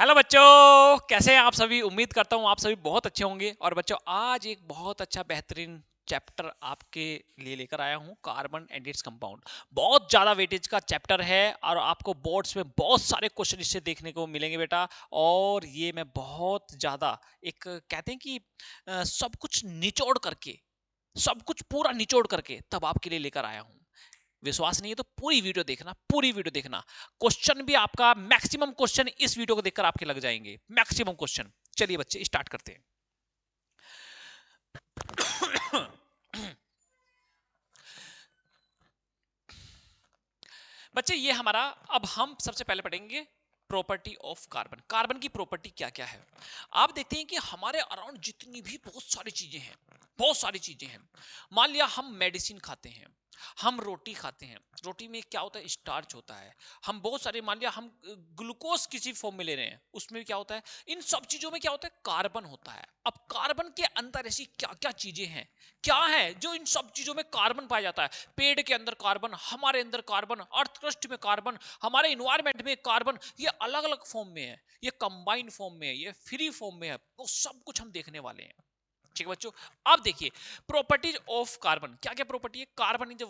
Hello बच्चों, कैसे हैं आप सभी। उम्मीद करता हूं आप सभी बहुत अच्छे होंगे। और बच्चों, आज एक बहुत अच्छा बेहतरीन चैप्टर आपके लिए लेकर आया हूं, कार्बन एंड इट्स कंपाउंड। बहुत ज्यादा वेटेज का चैप्टर है और आपको बोर्ड्स में बहुत सारे क्वेश्चन इससे देखने को मिलेंगे बेटा। और ये मैं बहुत ज्यादा एक कहते हैं कि सब कुछ निचोड़ करके, सब कुछ पूरा निचोड़ करके तब आपके लिए लेकर आया हूं। विश्वास नहीं है तो पूरी वीडियो देखना, पूरी वीडियो देखना। क्वेश्चन भी आपका मैक्सिमम क्वेश्चन इस वीडियो को देखकर आपके लग जाएंगे, मैक्सिमम क्वेश्चन। चलिए बच्चे, स्टार्ट करते हैं। बच्चे, ये हमारा, अब हम सबसे पहले पढ़ेंगे प्रॉपर्टी ऑफ कार्बन। कार्बन की प्रॉपर्टी क्या क्या है। आप देखते हैं कि हमारे अराउंड जितनी भी बहुत सारी चीजें हैं, बहुत सारी चीजें हैं। मान लिया हम मेडिसिन खाते हैं, हम रोटी खाते हैं, रोटी में क्या होता है, स्टार्च होता है। हम बहुत सारे, मान लिया हम ग्लूकोज किसी फॉर्म में ले रहे हैं, उसमें क्या होता है, इन सब चीजों में क्या होता है, कार्बन होता है। अब कार्बन के अंदर ऐसी क्या क्या चीजें हैं, क्या है जो इन सब चीजों में कार्बन पाया जाता है। पेड़ के अंदर कार्बन, हमारे अंदर कार्बन, अर्थ क्रस्ट में कार्बन, हमारे इन्वायरमेंट में कार्बन। ये अलग अलग फॉर्म में है, ये कंबाइंड फॉर्म में है, ये फ्री फॉर्म में है, वो सब कुछ हम देखने वाले हैं। ठीक है बच्चों, अब देखिए प्रॉपर्टीज ऑफ कार्बन। क्या क्या प्रॉपर्टी है। Carbon is a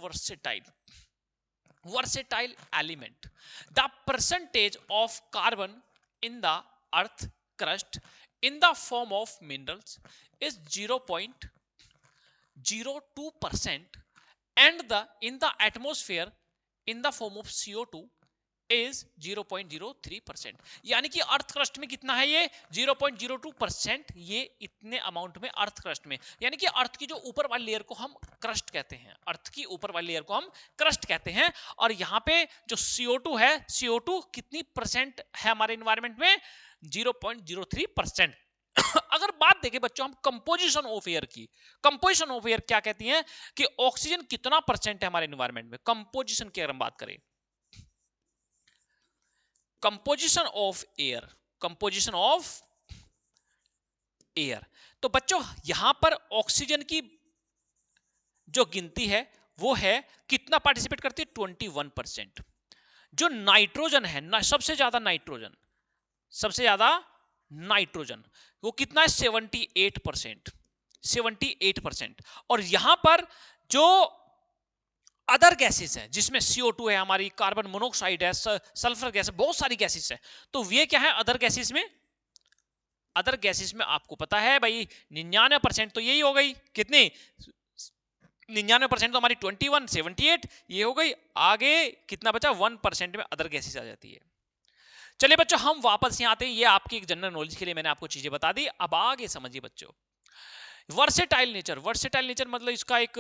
versatile element. The percentage of carbon in the earth crust in the form of minerals is 0.02%, and in the atmosphere in the form of CO2 is 0.03%। यानी कि earth crust में कितना है, ये 0.02%। ये इतने amount में earth crust में, यानी कि अर्थ की जो ऊपर वाली लेयर को हम क्रस्ट कहते हैं, अर्थ की ऊपर वाली लेयर को हम क्रस्ट कहते हैं। और यहाँ पे जो CO2 है, CO2 कितनी परसेंट है हमारे इन्वायरमेंट में, 0.03%। अगर बात देखें बच्चों हम कंपोजिशन ऑफ एयर की, कंपोजिशन ऑफ एयर क्या कहती है कि ऑक्सीजन कितना परसेंट है हमारे इन्वायरमेंट में। कंपोजिशन की अगर हम बात करें, composition of air, composition of air, तो बच्चों यहां पर ऑक्सीजन की जो गिनती है वो है, कितना पार्टिसिपेट करती है, 21%। जो नाइट्रोजन है सबसे ज्यादा नाइट्रोजन, सबसे ज्यादा नाइट्रोजन, वो कितना है, 78%, 78%। और यहां पर जो अदर गैसेस है, जिसमें CO2 है, हमारी कार्बन मोनोऑक्साइड है, सल्फर गैस है, बहुत सारी गैसेस है। तो ये क्या है अदर गैसेस में, अदर गैसेस में आपको पता है भाई 99% तो यही हो गई, कितनी, 99% तो हमारी 21, 78 ये हो गई। आगे कितना बचा, 1% में अदर गैसेस आ जाती है। चलिए बच्चों, हम वापस यहाँ आते हैं। ये आपकी एक जनरल नॉलेज के लिए मैंने आपको चीजें बता दी। अब आगे समझिए बच्चों, वर्सेटाइल नेचर। वर्सेटाइल नेचर मतलब इसका एक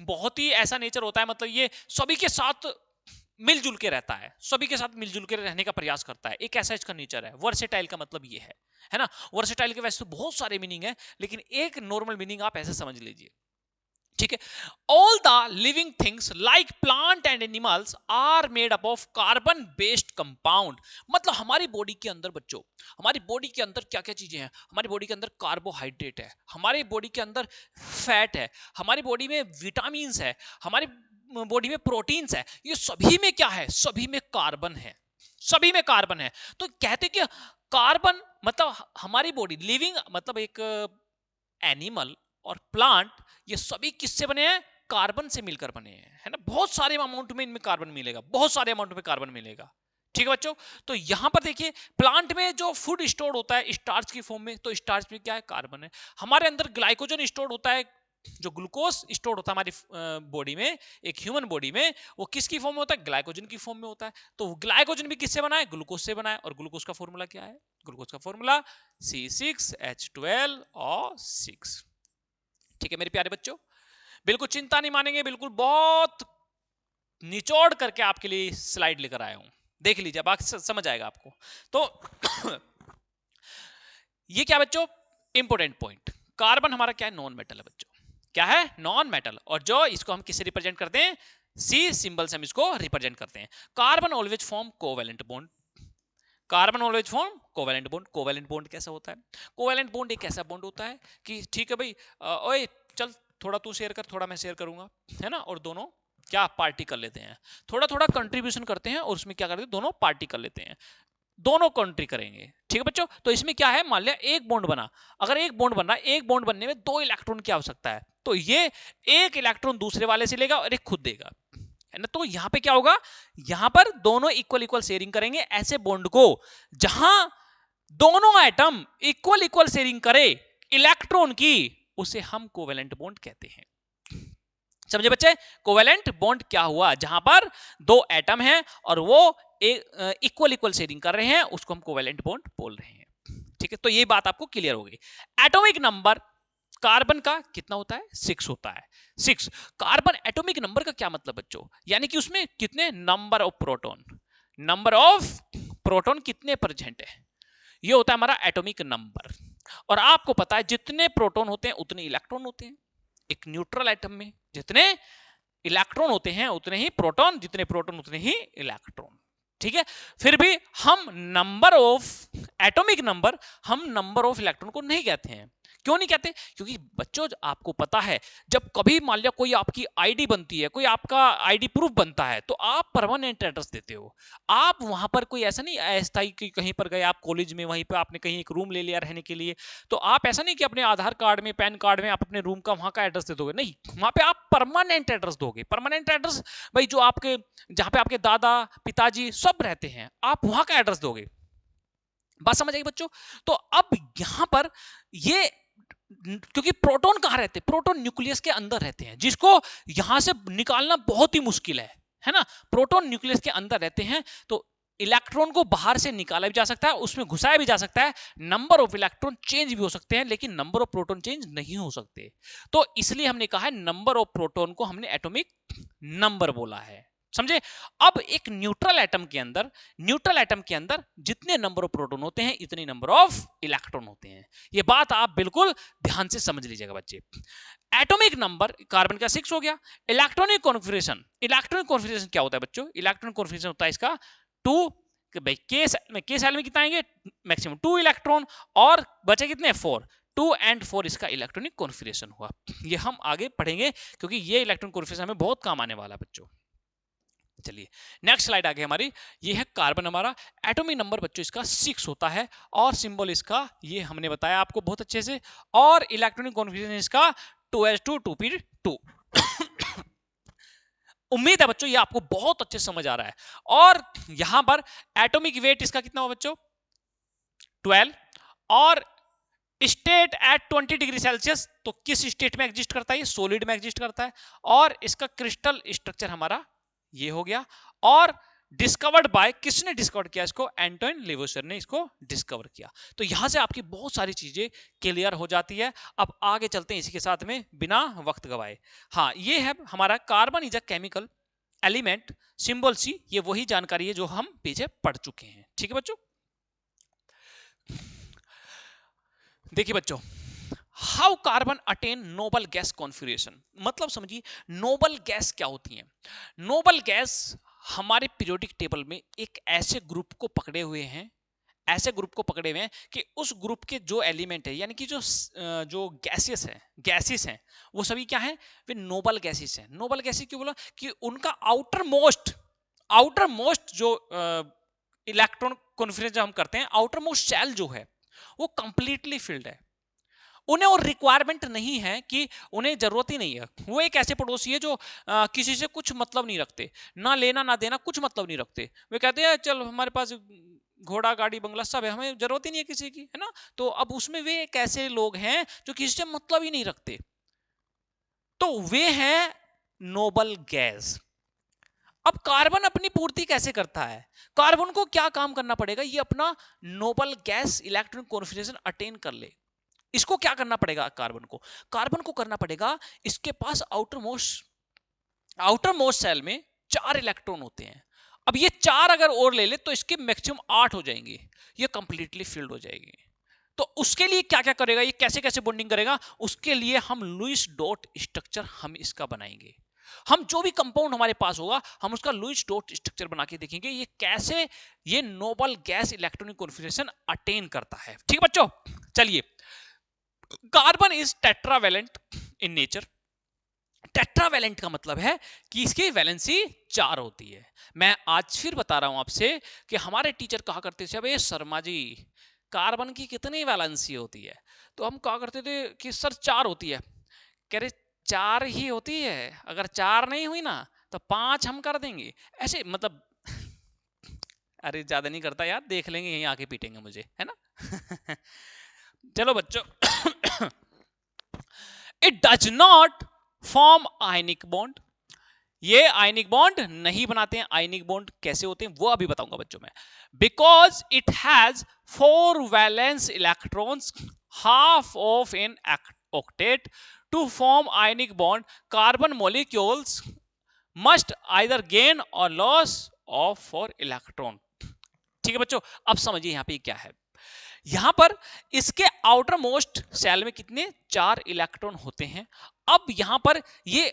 बहुत ही ऐसा नेचर होता है, मतलब ये सभी के साथ मिलजुल के रहता है, सभी के साथ मिलजुल के रहने का प्रयास करता है, एक ऐसा इसका नेचर है। वर्सेटाइल का मतलब ये है ना। वर्सेटाइल के वैसे तो बहुत सारे मीनिंग है, लेकिन एक नॉर्मल मीनिंग आप ऐसे समझ लीजिए, ठीक है। All the living things like plant and animals are made up of carbon based compound. मतलब हमारी बॉडी के अंदर बच्चों, हमारी बॉडी के अंदर क्या क्या चीजें हैं, हमारी बॉडी के अंदर कार्बोहाइड्रेट है, हमारी बॉडी के अंदर फैट है, हमारी बॉडी में विटामिन है, हमारी बॉडी में प्रोटीन्स है। ये सभी में क्या है, सभी में कार्बन है, सभी में कार्बन है। तो कहते कि कार्बन मतलब हमारी बॉडी लिविंग, मतलब एक एनिमल और प्लांट, ये सभी किससे बने हैं, कार्बन से मिलकर बने हैं, है ना। बहुत सारे अमाउंट में इनमें कार्बन मिलेगा, बहुत सारे अमाउंट में कार्बन मिलेगा, ठीक है बच्चों। तो यहां पर देखिए प्लांट में जो फूड स्टोर होता है स्टार्च की फॉर्म में, तो स्टार्च में क्या है, कार्बन है। हमारे अंदर ग्लाइकोजन स्टोर होता है, जो ग्लूकोज स्टोर होता है हमारी बॉडी में, एक ह्यूमन बॉडी में, वो किसकी फॉर्म में होता है, ग्लाइकोजन की फॉर्म में होता है। तो ग्लाइकोजन भी किससे बना है, ग्लूकोज से बना है। और ग्लूकोज का फॉर्मूला क्या है, ग्लूकोज का फॉर्मूला C6H12 और 6। ठीक है मेरे प्यारे बच्चों, बिल्कुल चिंता नहीं मानेंगे, बिल्कुल बहुत निचोड़ करके आपके लिए स्लाइड लेकर आया हूं, देख लीजिए, अब समझ आएगा आपको। तो ये क्या बच्चों, इंपोर्टेंट पॉइंट, कार्बन हमारा क्या है, नॉन मेटल है बच्चों, क्या है, नॉन मेटल। और जो इसको हम किससे रिप्रेजेंट करते हैं, सी सिंबल से हम इसको रिप्रेजेंट करते हैं। Carbon always form covalent bond, carbon always form covalent bond. Covalent bond कैसा होता है, कोवेलेंट बॉन्ड एक ऐसा बॉन्ड होता है कि ठीक है भाई, ओए चल थोड़ा तू शेयर कर, थोड़ा मैं शेयर करूंगा, है ना। और दोनों क्या पार्टी कर लेते हैं, थोड़ा थोड़ा कंट्रीब्यूशन करते हैं, और उसमें क्या करते हैं, दोनों पार्टी कर लेते हैं, दोनों कंट्री करेंगे, ठीक है बच्चों। तो इसमें क्या है, मान लिया एक बॉन्ड बना, अगर एक बॉन्ड बन रहा है, एक बॉन्ड बनने में 2 इलेक्ट्रॉन की आवश्यकता है, तो ये एक इलेक्ट्रॉन दूसरे वाले से लेगा और एक खुद देगा, है ना। तो यहां पे क्या होगा, यहां पर दोनों इक्वल इक्वल शेयरिंग करेंगे। ऐसे बॉन्ड को जहां दोनों एटम इक्वल इक्वल शेयरिंग करे इलेक्ट्रॉन की, उसे हम कोवेलेंट बॉन्ड कहते हैं। समझे बच्चे, कोवेलेंट बॉन्ड क्या हुआ, जहां पर 2 एटम हैं और वो इक्वल इक्वल शेयरिंग कर रहे हैं, उसको हम कोवेलेंट बॉन्ड बोल रहे हैं। ठीक है, तो ये बात आपको क्लियर हो गई। एटॉमिक नंबर कार्बन का कितना होता है, 6 होता है, 6। कार्बन एटॉमिक नंबर का क्या मतलब बच्चों, यानी कि उसमें कितने number of proton, number of proton कितने प्रेजेंट है, ये होता है हमारा एटॉमिक नंबर। और आपको पता है जितने प्रोटॉन होते हैं उतने इलेक्ट्रॉन होते हैं। एक न्यूट्रल एटम में जितने इलेक्ट्रॉन होते हैं उतने ही प्रोटॉन, जितने प्रोटॉन उतने ही इलेक्ट्रॉन। ठीक है, फिर भी हम नंबर ऑफ एटॉमिक नंबर, हम नंबर ऑफ इलेक्ट्रॉन को नहीं कहते हैं। क्यों नहीं कहते, क्योंकि बच्चों आपको पता है जब कभी मान लिया कोई आपकी आईडी बनती है, कोई आपका आईडी प्रूफ बनता है, तो आप परमानेंट एड्रेस देते हो। आप वहां पर कोई ऐसा नहीं अस्थायी कि कहीं पर गए आप कॉलेज में, वहीं पर आपने कहीं एक रूम ले लिया रहने के लिए, तो आप ऐसा नहीं कि अपने आधार कार्ड में, पैन कार्ड में आप अपने रूम का वहां का एड्रेस दे दोगे, नहीं, वहां पे आप परमानेंट एड्रेस दोगे। परमानेंट एड्रेस भाई जो आपके, जहां पे आपके दादा पिताजी सब रहते हैं, आप वहां का एड्रेस दोगे। बात समझ आई बच्चों। तो अब यहां पर ये, क्योंकि प्रोटॉन कहां रहते हैं, प्रोटॉन न्यूक्लियस के अंदर रहते हैं, जिसको यहां से निकालना बहुत ही मुश्किल है ना। प्रोटॉन न्यूक्लियस के अंदर रहते हैं, तो इलेक्ट्रॉन को बाहर से निकाला भी जा सकता है, उसमें घुसाया भी जा सकता है, नंबर ऑफ इलेक्ट्रॉन चेंज भी हो सकते हैं, लेकिन नंबर ऑफ प्रोटॉन चेंज नहीं हो सकते। तो इसलिए हमने कहा है नंबर ऑफ प्रोटॉन को हमने एटॉमिक नंबर बोला है, समझे। अब एक न्यूट्रल एटम के अंदर, न्यूट्रल एटम के अंदर जितने नंबर ऑफ प्रोटॉन होते हैं इतने नंबर ऑफ इलेक्ट्रॉन होते हैं। ये बात आप बिल्कुल ध्यान से समझ लीजिएगा बच्चे। एटॉमिक नंबर कार्बन का 6 हो गया। इलेक्ट्रॉनिक कॉन्फ़िगरेशन, इलेक्ट्रॉनिक कॉन्फ़िगरेशन क्या होता है बच्चों, इलेक्ट्रॉनिक कॉन्फ़िगरेशन होता है इसका 2, भाई के सेल में कितना आएंगे, मैक्सिमम 2 इलेक्ट्रॉन, और बचे कितने 4, 2 and 4 इसका इलेक्ट्रॉनिक कॉन्फ़िगरेशन हुआ। ये हम आगे पढ़ेंगे क्योंकि ये इलेक्ट्रॉनिक कॉन्फ़िगरेशन हमें बहुत काम आने वाला है बच्चों। चलिए नेक्स्ट स्लाइड आगे हमारी, ये है कार्बन हमारा। एटॉमिक नंबर बच्चों इसका 6 होता है, और सिंबल इसका ये हमने बताया आपको बहुत अच्छे से, और इलेक्ट्रॉनिक कॉन्फ़िगरेशन इसका 2s2 2p2। उम्मीद है बच्चों ये आपको बहुत अच्छे से समझ आ रहा है। और यहां पर एटॉमिक वेट इसका कितना हो बच्चों, 12, और स्टेट एट 20 डिग्री सेल्सियस, तो किस स्टेट में एग्जिस्ट करता है, ये सॉलिड में एग्जिस्ट करता है। और इसका क्रिस्टल स्ट्रक्चर हमारा ये हो गया, और डिस्कवर्ड बाय, किसने डिस्कवर किया इसको, एंटोइन लेवोइयर ने इसको डिस्कवर किया। तो यहां से आपकी बहुत सारी चीजें क्लियर हो जाती है। अब आगे चलते हैं इसी के साथ में बिना वक्त गवाए। हाँ, ये है हमारा carbon is a chemical element, symbol C, ये वही जानकारी है जो हम पीछे पढ़ चुके हैं। ठीक है बच्चों, देखिए बच्चों, how carbon attain noble gas configuration, मतलब समझिए नोबल गैस क्या होती है। नोबल गैस हमारे पीरियोडिक टेबल में एक ऐसे ग्रुप को पकड़े हुए हैं, ऐसे ग्रुप को पकड़े हुए हैं कि उस ग्रुप के जो एलिमेंट है, यानी कि जो गैसेस हैं, गैसेस हैं, वो सभी क्या हैं, वे नोबल गैसेस हैं। नोबल गैसेस क्यों बोला, कि उनका आउटर मोस्ट जो इलेक्ट्रॉन कॉन्फ़िगरेशन हम करते हैं, आउटर मोस्ट शेल जो है वो कंप्लीटली फिल्ड है। उन्हें और रिक्वायरमेंट नहीं है, कि उन्हें जरूरत ही नहीं है। वो एक ऐसे पड़ोसी है जो किसी से कुछ मतलब नहीं रखते, ना लेना ना देना, कुछ मतलब नहीं रखते। वे कहते हैं चल हमारे पास घोड़ा गाड़ी बंगला सब है, हमें जरूरत ही नहीं है किसी की, है ना। तो अब उसमें वे एक ऐसे लोग हैं जो किसी से मतलब ही नहीं रखते, तो वे हैं नोबल गैस। अब कार्बन अपनी पूर्ति कैसे करता है, कार्बन को क्या काम करना पड़ेगा, ये अपना noble gas electronic configuration attain कर ले। इसको क्या करना पड़ेगा, कार्बन को करना पड़ेगा, इसके पास आउटर मोस्ट सेल में 4 इलेक्ट्रॉन होते हैं। अब ये 4 अगर और ले ले तो इसके मैक्सिमम 8 हो जाएंगे, ये कंप्लीटली फिल्ड हो जाएगी। तो उसके लिए क्या क्या करेगा, ये कैसे कैसे बॉन्डिंग करेगा, उसके लिए हम लुईस डॉट स्ट्रक्चर हम इसका बनाएंगे। हम जो भी कंपाउंड हमारे पास होगा हम उसका लुईस डॉट स्ट्रक्चर बना के देखेंगे ये कैसे ये noble gas electronic configuration attain करता है। ठीक है बच्चों, चलिए, carbon is tetravalent in nature. Tetravalent का मतलब है कि इसकी वैलेंसी 4 होती है। मैं आज फिर बता रहा हूं आपसे कि हमारे टीचर कहा करते थे, अबे शर्मा जी कार्बन की कितनी वैलेंसी होती है, तो हम क्या करते थे कि सर 4 होती है, कह रहे 4 ही होती है, अगर 4 नहीं हुई ना तो 5 हम कर देंगे, ऐसे मतलब अरे ज्यादा नहीं करता यार, देख लेंगे यहीं आके पीटेंगे मुझे, है ना। चलो बच्चों, it does not form ionic bond, ये आयनिक बॉन्ड नहीं बनाते हैं। आयनिक बॉन्ड कैसे होते हैं वो अभी बताऊंगा बच्चों में। Because it has 4 valence electrons, half of an octet, to form ionic bond carbon molecules must either gain or loss of 4 electron। ठीक है बच्चों, अब समझिए यहां पे क्या है। यहां पर इसके आउटर मोस्ट सेल में कितने 4 इलेक्ट्रॉन होते हैं। अब यहां पर ये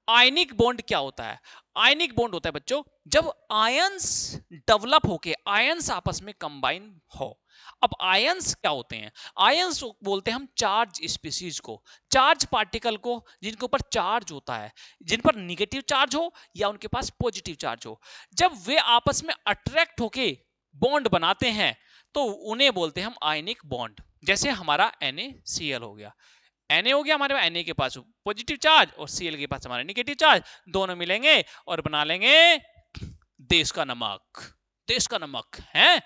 आयनिक बॉन्ड क्या होता है? आयनिक बॉन्ड होता है बच्चों जब आयंस डेवलप होके आयंस आपस में कंबाइन हो। अब आयंस क्या होते हैं? आयंस बोलते हैं हम चार्ज स्पीशीज को, चार्ज पार्टिकल को, जिनके ऊपर चार्ज होता है, जिन पर निगेटिव चार्ज हो या उनके पास पॉजिटिव चार्ज हो। जब वे आपस में अट्रैक्ट होके बॉन्ड बनाते हैं तो उन्हें बोलते हैं हम आयनिक बॉन्ड। जैसे हमारा NaCl हो गया, Na हो गया हमारे Na के पास पॉजिटिव चार्ज और Cl के पास हमारा नेगेटिव चार्ज, दोनों मिलेंगे और बना लेंगे देश का नमक। देश का नमक है,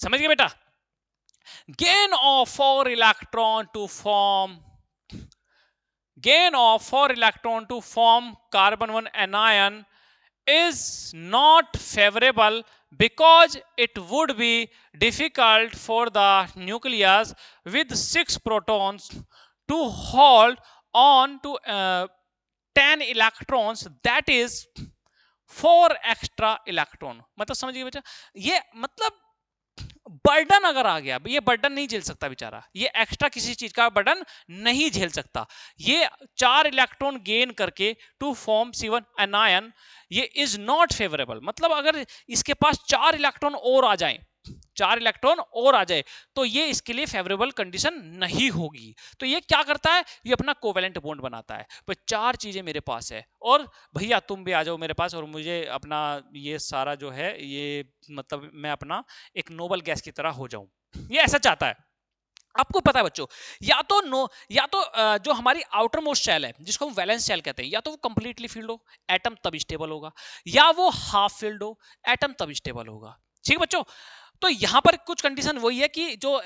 समझ गए बेटा। gain of 4 electron to form carbon 1 anion is not favorable because it would be difficult for the nucleus with 6 protons to hold on to 10 electrons, that is 4 extra electron। मतलब समझिए बेटा, ये मतलब बर्डन अगर आ गया, ये बर्डन नहीं झेल सकता बेचारा, ये एक्स्ट्रा किसी चीज का बर्डन नहीं झेल सकता। ये 4 इलेक्ट्रॉन गेन करके टू फॉर्म C1 एनायन, ये इज नॉट फेवरेबल। मतलब अगर इसके पास 4 इलेक्ट्रॉन और आ जाएं, 4 इलेक्ट्रॉन और आ जाए तो ये इसके लिए फेवरेबल कंडीशन नहीं होगी। तो ये क्या करता है, ये अपना कोवेलेंट बॉन्ड बनाता है। तो 4 चीजें मेरे पास है और भैया तुम भी आ जाओ मेरे पास और मुझे अपना ये सारा जो है ये मतलब मैं अपना एक नोबल गैस की तरह हो जाऊं, ये ऐसा चाहता है। आपको पता है बच्चों, या तो जो हमारी आउटर मोस्ट शेल है जिसको हम वैलेंस शेल कहते हैं, या तो वो कंप्लीटली फिल्ड हो, एटम तब स्टेबल होगा, या वो हाफ फिल्ड हो, एटम तब स्टेबल होगा। ठीक है बच्चों, तो यहां पर कुछ कंडीशन वही है कि जो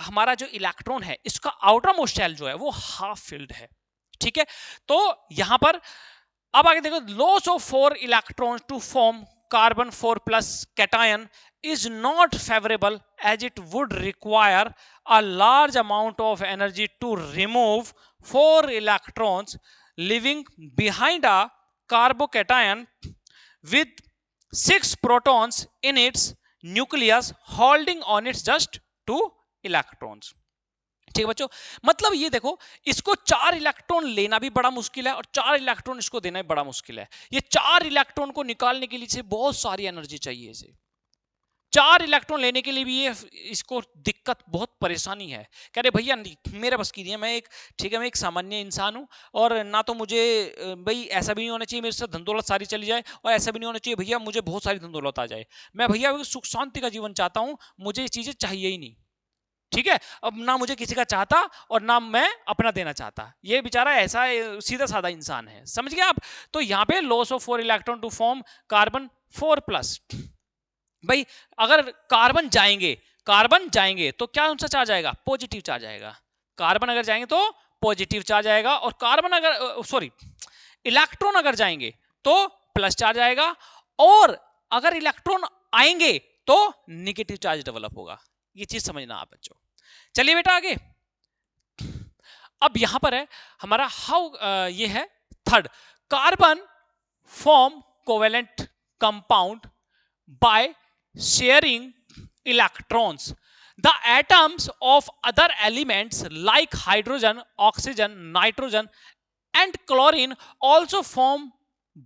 हमारा जो इलेक्ट्रॉन है इसका आउटर मोस्ट शेल जो है वो हाफ फिल्ड है। ठीक है, तो यहां पर अब आगे देखो, loss of 4 electrons to form carbon 4+ cation is not favorable as it would require a large amount of energy to remove 4 electrons, leaving behind a carbocation with 6 protons in its nucleus holding on its just 2 electrons। ठीक है बच्चों, मतलब ये देखो, इसको 4 electron लेना भी बड़ा मुश्किल है और 4 इलेक्ट्रॉन इसको देना भी बड़ा मुश्किल है। ये 4 इलेक्ट्रॉन को निकालने के लिए बहुत सारी एनर्जी चाहिए इसे। 4 इलेक्ट्रॉन लेने के लिए भी ये इसको दिक्कत, बहुत परेशानी है। कह रहे भैया मेरे बस की नहीं है, मैं एक ठीक है मैं एक सामान्य इंसान हूं और ना तो मुझे भाई ऐसा भी नहीं होना चाहिए मेरे से धन दौलत सारी चली जाए और ऐसा भी नहीं होना चाहिए भैया मुझे बहुत सारी धन दौलत आ जाए। मैं भैया सुख शांति का जीवन चाहता हूं, मुझे ये चीजें चाहिए ही नहीं। ठीक है, अब ना मुझे किसी का चाहता और ना मैं अपना देना चाहता, ये बेचारा ऐसा सीधा साधा इंसान है, समझ गए आप। तो यहाँ पे loss of 4 electron to form carbon 4+। भाई अगर कार्बन जाएंगे तो क्या उनसे चार्ज आएगा, पॉजिटिव चार्ज आएगा। कार्बन अगर जाएंगे तो पॉजिटिव चार्ज आएगा और कार्बन अगर सॉरी इलेक्ट्रॉन अगर जाएंगे तो प्लस चार्ज आएगा और अगर इलेक्ट्रॉन आएंगे तो नेगेटिव चार्ज डेवलप होगा। ये चीज समझना आप बच्चों। चलिए बेटा आगे, अब यहां पर है हमारा ये है third, carbon form covalent compound by sharing electrons. The atoms of other elements like hydrogen, oxygen, nitrogen and chlorine also form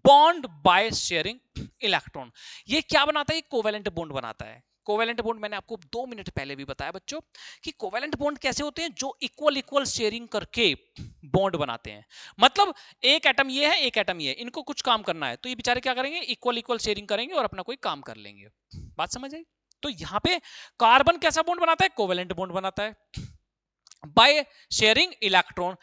bond by sharing electron। ये क्या बनाता है, कोवेलेंट बॉन्ड बनाता है। कोवेलेंट बॉन्ड मैंने आपको 2 मिनट पहले भी बताया बच्चों कि कोवेलेंट बॉन्ड कैसे होते हैं, जो इक्वल शेयरिंग करके बॉन्ड बनाते हैं। मतलब एक एटम ये है, एक एटम ये है, इनको कुछ काम करना है तो ये बेचारे क्या करेंगे, इक्वल शेयरिंग करेंगे और अपना कोई काम कर लेंगे। बात समझ आई। तो यहां पे कार्बन कैसा बॉन्ड बनाता है? कोवेलेंट बॉन्ड बनाता है बाय शेयरिंग इलेक्ट्रॉन।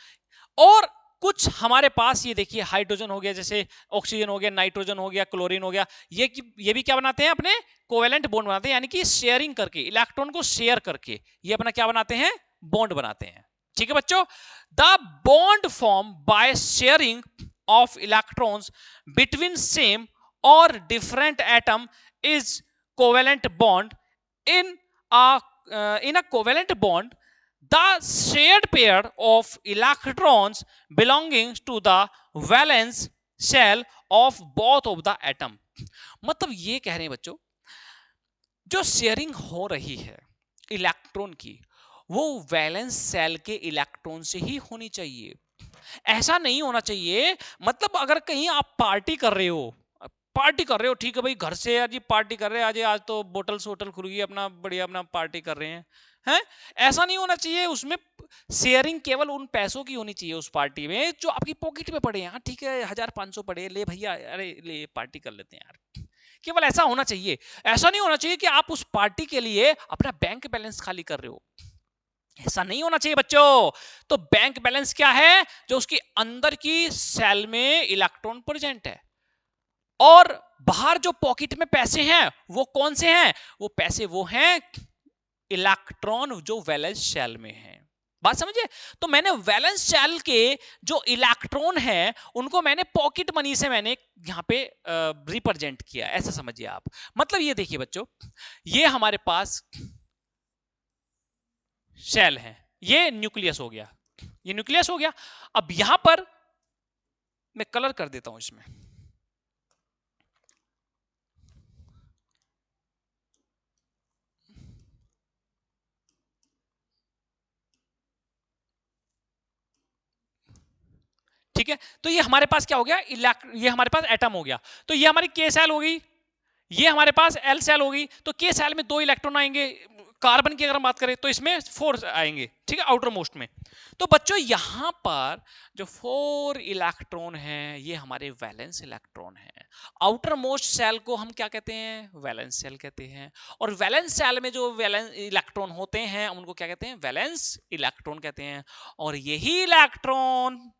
और कुछ हमारे पास ये देखिए हाइड्रोजन हो गया, जैसे ऑक्सीजन हो गया, नाइट्रोजन हो गया, क्लोरीन हो गया, ये भी क्या बनाते हैं? अपने कोवेलेंट बॉन्ड बनाते हैं, यानी कि शेयरिंग करके, इलेक्ट्रॉन को शेयर करके ये अपना क्या बनाते हैं? बॉन्ड बनाते हैं। ठीक है बच्चों, the bond form by sharing of electrons between same और different atom is covalent bond. In a covalent bond, the shared pair of electrons belonging to the valence shell of both of the atom। मतलब ये कह रहे हैं बच्चों, जो sharing हो रही है इलेक्ट्रॉन की, वो वैलेंस सेल के इलेक्ट्रॉन से ही होनी चाहिए। ऐसा नहीं होना चाहिए, मतलब अगर कहीं आप पार्टी कर रहे हो, ठीक है भाई, घर से यार जी पार्टी कर रहे हैं, आज तो बोतल सोटल खुल गई, अपना बढ़िया अपना पार्टी कर रहे हैं, ऐसा नहीं होना चाहिए। उसमें शेयरिंग केवल उन पैसों की होनी चाहिए उस पार्टी में जो आपकी पॉकेट में पड़े हैं। ठीक है, 1500 पड़े, ले भैया, अरे ले पार्टी कर लेते हैं यार, केवल ऐसा होना चाहिए। ऐसा नहीं होना चाहिए कि आप उस पार्टी के लिए अपना बैंक बैलेंस खाली कर रहे हो, ऐसा नहीं होना चाहिए बच्चों। तो बैंक बैलेंस क्या है? जो उसकी अंदर की सेल में इलेक्ट्रॉन प्रेजेंट है, और बाहर जो पॉकेट में पैसे हैं वो कौन से हैं? वो पैसे वो हैं इलेक्ट्रॉन जो वैलेंस शेल में हैं। बात समझिए? तो मैंने वैलेंस शेल के जो इलेक्ट्रॉन हैं उनको मैंने पॉकेट मनी से मैंने यहां पे रिप्रेजेंट किया, ऐसा समझिए आप। मतलब ये देखिए बच्चों, ये हमारे पास शेल है, ये न्यूक्लियस हो गया, ये न्यूक्लियस हो गया। अब यहां पर मैं कलर कर देता हूं इसमें, ठीक है। तो ये हमारे पास क्या हो गया? ये हमारे पास एटम हो गया। तो ये हमारी के सेल होगी, ये हमारे पास एल सेल होगी। तो के सेल में 2 इलेक्ट्रॉन आएंगे, कार्बन की अगर हम बात करें तो इसमें 4 आएंगे, ठीक है, आउटर मोस्ट में। तो बच्चों यहां पर जो 4 इलेक्ट्रॉन हैं ये हमारे वैलेंस इलेक्ट्रॉन हैं। आउटर मोस्ट सेल को हम क्या कहते हैं? वैलेंस सेल कहते हैं। और वैलेंस सेल में जो वैलेंस इलेक्ट्रॉन होते हैं उनको क्या कहते हैं? वैलेंस इलेक्ट्रॉन कहते हैं। और यही इलेक्ट्रॉन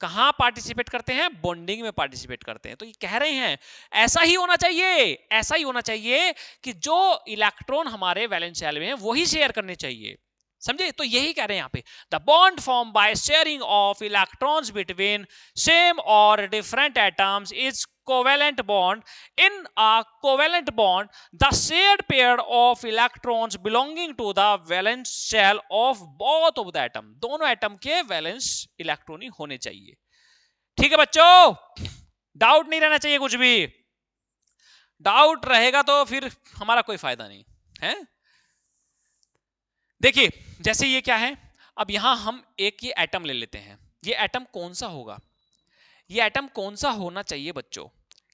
कहां पार्टिसिपेट करते हैं? बॉन्डिंग में पार्टिसिपेट करते हैं। तो ये कह रहे हैं ऐसा ही होना चाहिए, ऐसा ही होना चाहिए कि जो इलेक्ट्रॉन हमारे वैलेंस शेल में है वही शेयर करने चाहिए, समझे? तो यही कह रहे हैं यहां पे, the bond form by sharing of electrons between same और different atoms is covalent bond। In a covalent bond, the shared pair of electrons belonging to the valence shell of both of the atom, दोनों atom के valence electron ही होने चाहिए। ठीक है बच्चों, doubt नहीं रहना चाहिए कुछ भी। डाउट रहेगा तो फिर हमारा कोई फायदा नहीं है। देखिए जैसे ये क्या है, अब यहां हम एक ये एटम ले लेते हैं। ये एटम कौन सा होगा? ये एटम कौन सा होना चाहिए बच्चों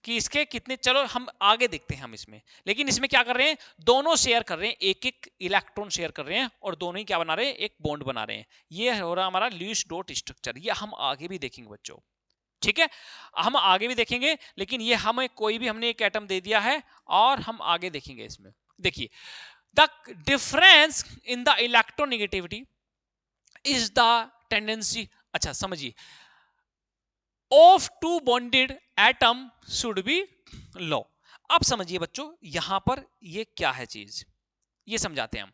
कि इसके कितने, चलो हम आगे देखते हैं हम इसमें। लेकिन इसमें क्या कर रहे हैं? दोनों शेयर कर रहे हैं, एक एक इलेक्ट्रॉन शेयर कर रहे हैं और दोनों ही क्या बना रहे हैं? एक बॉन्ड बना रहे हैं। ये हो रहा हमारा लुईस डॉट स्ट्रक्चर। ये हम आगे भी देखेंगे बच्चों, ठीक है, हम आगे भी देखेंगे। लेकिन ये हमें कोई भी हमने एक एटम दे दिया है और हम आगे देखेंगे इसमें। देखिए, the difference in the electronegativity is the tendency, अच्छा समझिए, of two bonded atom should be low. अब समझिए बच्चों यहां पर ये क्या है चीज, ये समझाते हैं हम।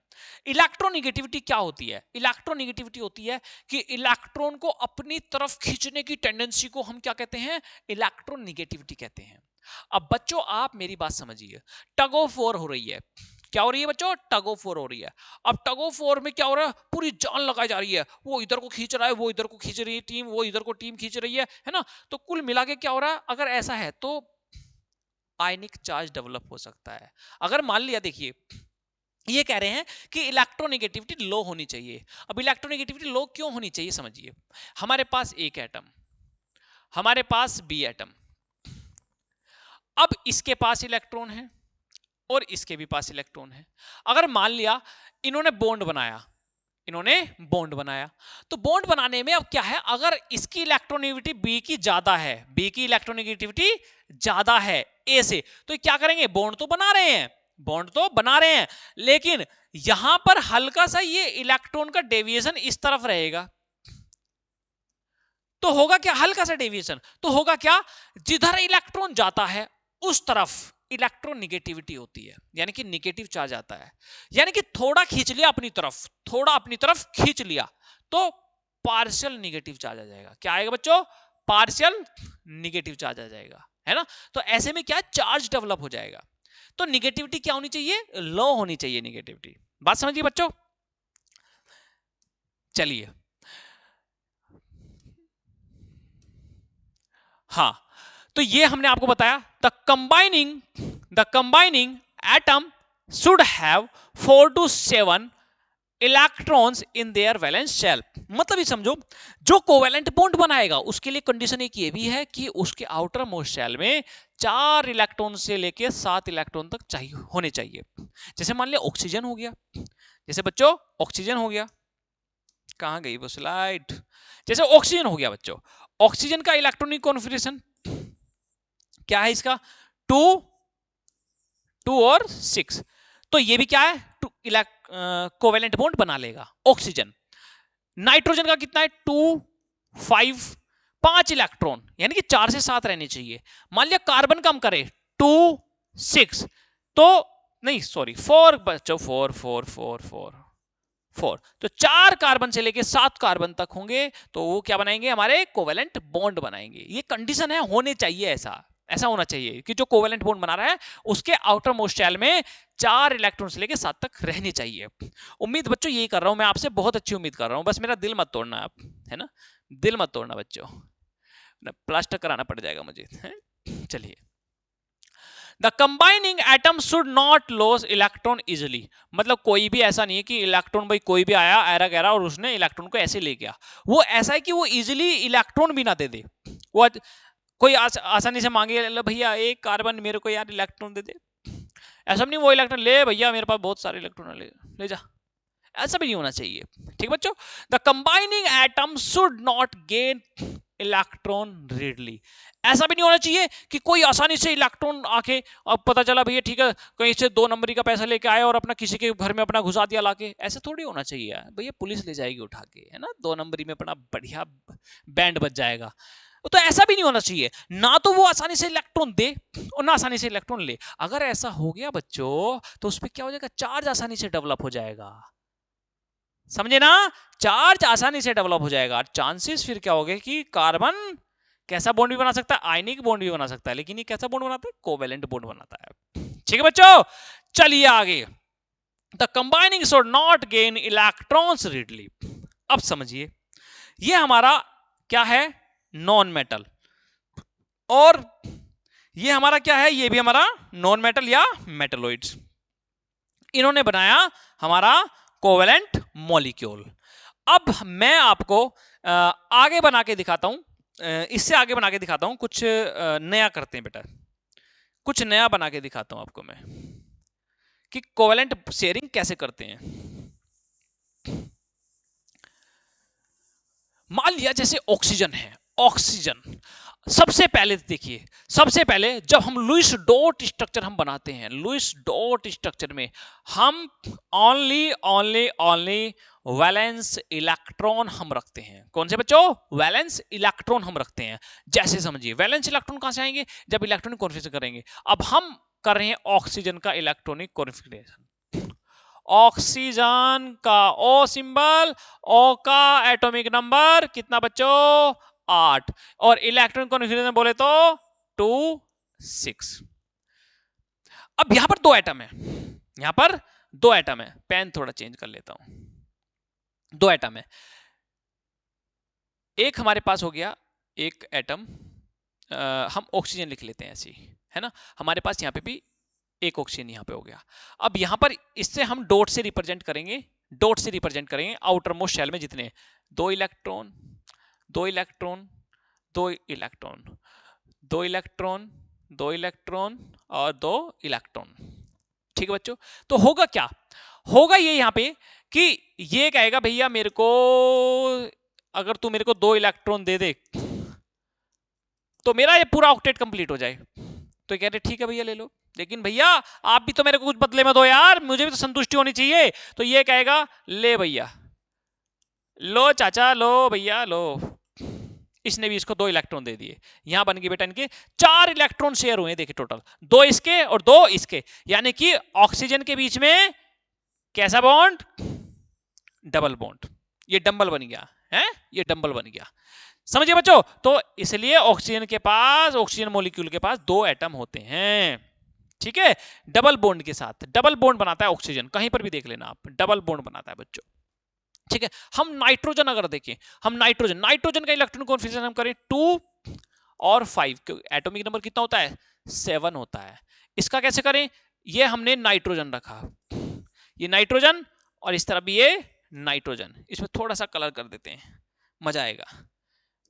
इलेक्ट्रोनेगेटिविटी क्या होती है? इलेक्ट्रोनेगेटिविटी होती है कि इलेक्ट्रॉन को अपनी तरफ खींचने की टेंडेंसी को हम क्या कहते हैं? इलेक्ट्रोनेगेटिविटी कहते हैं। अब बच्चों आप मेरी बात समझिए, टग ऑफ वॉर हो रही है। क्या हो रही है बच्चों? टग ऑफ वॉर हो रही है। अब टग ऑफ वॉर में क्या हो रहा है? पूरी जान लगाई जा रही है, वो इधर को खींच रहा है, वो इधर को खींच रही है टीम, वो इधर को टीम खींच रही है ना। तो कुल मिला के क्या हो रहा है? अगर ऐसा है तो आयनिक चार्ज डेवलप हो सकता है। अगर मान लिया, देखिए ये कह रहे हैं कि इलेक्ट्रोनेगेटिविटी लो होनी चाहिए। अब इलेक्ट्रोनेगेटिविटी लो क्यों होनी चाहिए समझिए। हमारे पास एक एटम, हमारे पास बी एटम, अब इसके पास इलेक्ट्रॉन है और इसके भी पास इलेक्ट्रॉन है। अगर मान लिया इन्होंने बॉन्ड बनाया, इन्होंने बॉन्ड बनाया, तो बॉन्ड बनाने में अब क्या है? अगर इसकी इलेक्ट्रोनेगेटिविटी बी की ज्यादा है, बी की इलेक्ट्रोनेगेटिविटी ज्यादा है ए से, तो क्या करेंगे? बॉन्ड तो बना रहे हैं, बॉन्ड तो बना रहे हैं, लेकिन यहां पर हल्का सा ये इलेक्ट्रॉन का डेविएशन इस तरफ रहेगा, तो होगा क्या, हल्का सा डेविएशन, तो होगा क्या, जिधर इलेक्ट्रॉन जाता है उस तरफ इलेक्ट्रॉन निगेटिविटी होती है, यानी कि निगेटिव चार्ज आता है, यानी कि थोड़ा खींच लिया अपनी तरफ, थोड़ा अपनी तरफ खींच लिया तो पार्शियल निगेटिव चार्ज आ जाएगा। क्या आएगा बच्चों, पार्शियल निगेटिव चार्ज आ जाएगा, है ना। तो ऐसे में क्या, चार्ज डेवलप हो जाएगा। तो निगेटिविटी क्या होनी चाहिए, लो होनी चाहिए निगेटिविटी। बात समझिए बच्चों। चलिए, हाँ, तो ये हमने आपको बताया, the combining atom should have 4 to 7 electrons in their valence shell. मतलब ये समझो, जो कोवेलेंट बॉन्ड बनाएगा उसके लिए कंडीशन एक ये भी है कि उसके आउटर मोस्ट शेल में 4 इलेक्ट्रॉन से लेके 7 इलेक्ट्रॉन तक चाहिए, होने चाहिए। जैसे मान लिया ऑक्सीजन हो गया, जैसे बच्चों ऑक्सीजन हो गया, कहां गई वो स्लाइड, जैसे ऑक्सीजन हो गया बच्चों, ऑक्सीजन का इलेक्ट्रॉनिक कॉन्फिगरेशन क्या है इसका, 2 2 और 6, तो ये भी क्या है, कोवेलेंट बॉन्ड बना लेगा ऑक्सीजन। नाइट्रोजन का कितना है, 2 5 5 इलेक्ट्रॉन, यानी कि 4 से 7 रहने चाहिए। मान लिया कार्बन कम करे, 2 6, तो नहीं सॉरी 4 बच्चों, 4 4 4 4 4, तो 4 कार्बन से लेके 7 कार्बन तक होंगे, तो वो क्या बनाएंगे, हमारे कोवेलेंट बॉन्ड बनाएंगे। ये कंडीशन है, होने चाहिए ऐसा, ऐसा होना चाहिए कि जो कोवेलेंट बॉन्ड बना रहा है उसके आउटर मोस्ट शेल में 4 इलेक्ट्रॉन से लेके 7 तक रहने चाहिए। उम्मीद बच्चों यही कर रहा हूं मैं आपसे, बहुत अच्छी उम्मीद कर रहा हूं, बस मेरा दिल मत तोड़ना आप, है ना, दिल मत तोड़ना बच्चों, प्लास्टर कराना पड़ जाएगा मुझे। चलिए, the combining atom should not loss electron easily, मतलब कोई भी ऐसा नहीं है कि इलेक्ट्रॉन भाई कोई भी आया ऐरा गहरा और उसने इलेक्ट्रॉन को ऐसे ले गया, वो ऐसा है कि वो इजिली इलेक्ट्रॉन भी ना दे दे, वो कोई आसानी से मांगे, भैया एक कार्बन मेरे को यार इलेक्ट्रॉन दे दे, ऐसा नहीं वो इलेक्ट्रॉन ले भैया मेरे पास बहुत सारे इलेक्ट्रॉन ले जा, ऐसा भी नहीं होना चाहिए। ठीक बच्चों, the combining atom should not gain electron readily, ऐसा भी नहीं होना चाहिए कि कोई आसानी से इलेक्ट्रॉन आके, अब पता चला भैया ठीक है कहीं से 2 नंबरी का पैसा लेके आए और अपना किसी के घर में अपना घुसा दिया लाके, ऐसा थोड़ी होना चाहिए भैया, पुलिस ले जाएगी उठा के, है ना, 2 नंबरी में अपना बढ़िया बैंड बज जाएगा। तो ऐसा भी नहीं होना चाहिए, ना तो वो आसानी से इलेक्ट्रॉन दे और ना आसानी से इलेक्ट्रॉन ले। अगर ऐसा हो गया बच्चों तो उस पर क्या हो जाएगा, चार्ज आसानी से डेवलप हो जाएगा, समझे ना, चार्ज आसानी से डेवलप हो जाएगा। चांसेस फिर क्या हो गए कि कार्बन कैसा बॉन्ड भी बना सकता है, आयनिक बॉन्ड भी बना सकता है, लेकिन ये कैसा बॉन्ड बनाता है, कोवेलेंट बॉन्ड बनाता है। ठीक है बच्चों, चलिए आगे, the combining should not gain electrons readily. अब समझिए, ये हमारा क्या है, नॉन मेटल, और ये हमारा क्या है, ये भी हमारा नॉन मेटल या मेटलोइड्स, इन्होंने बनाया हमारा कोवेलेंट मॉलिक्यूल। अब मैं आपको आगे बना के दिखाता हूं, इससे आगे बना के दिखाता हूं, कुछ नया करते हैं बेटा, कुछ नया बना के दिखाता हूं आपको मैं कि कोवेलेंट शेयरिंग कैसे करते हैं। मान लिया जैसे ऑक्सीजन है, ऑक्सीजन सबसे पहले देखिए, सबसे पहले जब हम लुईस डॉट स्ट्रक्चर हम बनाते हैं, लुईस डॉट स्ट्रक्चर में हम only only only valence electron हम रखते हैं। कौन से बच्चों, वैलेंस इलेक्ट्रॉन हम रखते हैं। जैसे समझिए वैलेंस इलेक्ट्रॉन कहां से आएंगे, जब इलेक्ट्रॉनिक कॉन्फ़िगरेशन करेंगे। अब हम कर रहे हैं ऑक्सीजन का इलेक्ट्रॉनिक कॉन्फ़िगरेशन, ऑक्सीजन का ओ सिंबल, ओ का एटॉमिक नंबर कितना बच्चों, 8, और इलेक्ट्रॉन कॉन्फ़िगरेशन बोले तो 2 6। अब यहां पर 2 एटम है, यहां पर 2 एटम है, पेन थोड़ा चेंज कर लेता हूं, 2 एटम है, एक हमारे पास हो गया एक एटम, हम ऑक्सीजन लिख लेते हैं ऐसे ही, है ना, हमारे पास यहां पे भी एक ऑक्सीजन यहां पे हो गया। अब यहां पर इससे हम डॉट से रिप्रेजेंट करेंगे, डॉट से रिप्रेजेंट करेंगे आउटर मोस्ट शेल में जितने 2 electron 2 electron 2 electron 2 electron 2 electron और 2 इलेक्ट्रॉन। ठीक है बच्चों, तो होगा क्या, होगा ये यहां पे कि ये कहेगा भैया मेरे को, अगर तू मेरे को 2 इलेक्ट्रॉन दे दे तो मेरा ये पूरा ऑक्टेट कंप्लीट हो जाए, तो कह रहे ठीक है भैया ले लो, लेकिन भैया आप भी तो मेरे को कुछ बदले में दो यार, मुझे भी तो संतुष्टि होनी चाहिए। तो ये कहेगा ले भैया, लो चाचा, लो भैया लो। इसने भी इसको 2 इलेक्ट्रॉन दे दिए। यहां बन गए बेटा इनके 4 इलेक्ट्रॉन शेयर हुए, देखिए टोटल 2 इसके और 2 इसके, यानी कि ऑक्सीजन के बीच में कैसा बॉन्ड, डबल बॉन्ड। ये डंबल बन गया है, ये डंबल बन गया, समझिए बच्चों। तो इसलिए ऑक्सीजन के पास, ऑक्सीजन मॉलिक्यूल के पास 2 एटम होते हैं, ठीक है। डबल बॉन्ड के साथ डबल बॉन्ड बनाता है ऑक्सीजन, कहीं पर भी देख लेना आप, डबल बॉन्ड बनाता है बच्चों, ठीक है। हम नाइट्रोजन अगर देखें, हम नाइट्रोजन का इलेक्ट्रॉन कॉन्फिगरेशन हम करें 2 और 5, एटॉमिक नंबर कितना होता है 7 होता है। इसका कैसे करें, ये हमने नाइट्रोजन रखा, ये नाइट्रोजन, और इस तरफ भी ये नाइट्रोजन, इसमें थोड़ा सा कलर कर देते हैं, मजा आएगा,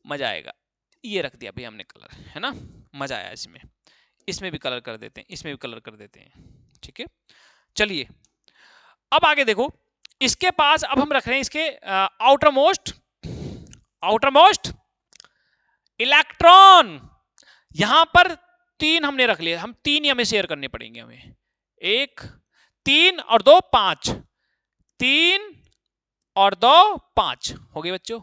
मजा आएगा। ये रख दिया भाई हमने कलर, है ना, मजा आया इसमें। इसमें भी कलर कर देते हैं, इसमें भी कलर कर देते हैं, ठीक है। चलिए अब आगे देखो, इसके पास अब हम रख रहे हैं इसके आउटर मोस्ट इलेक्ट्रॉन। यहां पर 3 हमने रख लिए, हम 3 ही हमें शेयर करने पड़ेंगे हमें, 1 3 और 2 5, 3 और 2 5 हो गए बच्चों।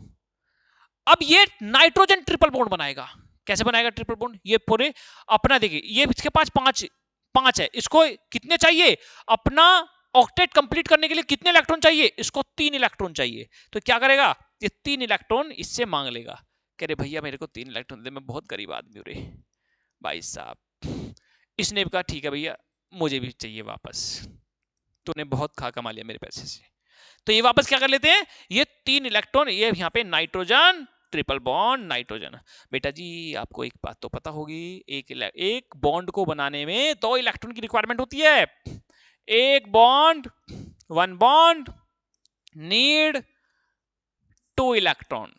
अब ये नाइट्रोजन ट्रिपल बॉन्ड बनाएगा, कैसे बनाएगा ट्रिपल बॉन्ड, ये पूरे अपना देखिए, ये इसके पास 5 है, इसको कितने चाहिए, अपना ऑक्टेट कंप्लीट करने के लिए कितने इलेक्ट्रॉन चाहिए, इसको 3 इलेक्ट्रॉन चाहिए। तो क्या करेगा, ये 3 इलेक्ट्रॉन इससे मांग लेगा, कह रहे भैया मेरे को 3 इलेक्ट्रॉन दे, मैं बहुत गरीब आदमी हूं रे भाई साहब। इसने भी कहा ठीक है भैया मुझे भी चाहिए वापस, तूने बहुत खा कमा लिया मेरे पैसे से। तो ये वापस क्या कर लेते हैं, ये 3 इलेक्ट्रॉन, ये यहाँ पे नाइट्रोजन ट्रिपल बॉन्ड नाइट्रोजन। बेटा जी आपको एक बात तो पता होगी, एक बॉन्ड को बनाने में 2 इलेक्ट्रॉन की रिक्वायरमेंट होती है। एक bond, 1 bond need 2 electron,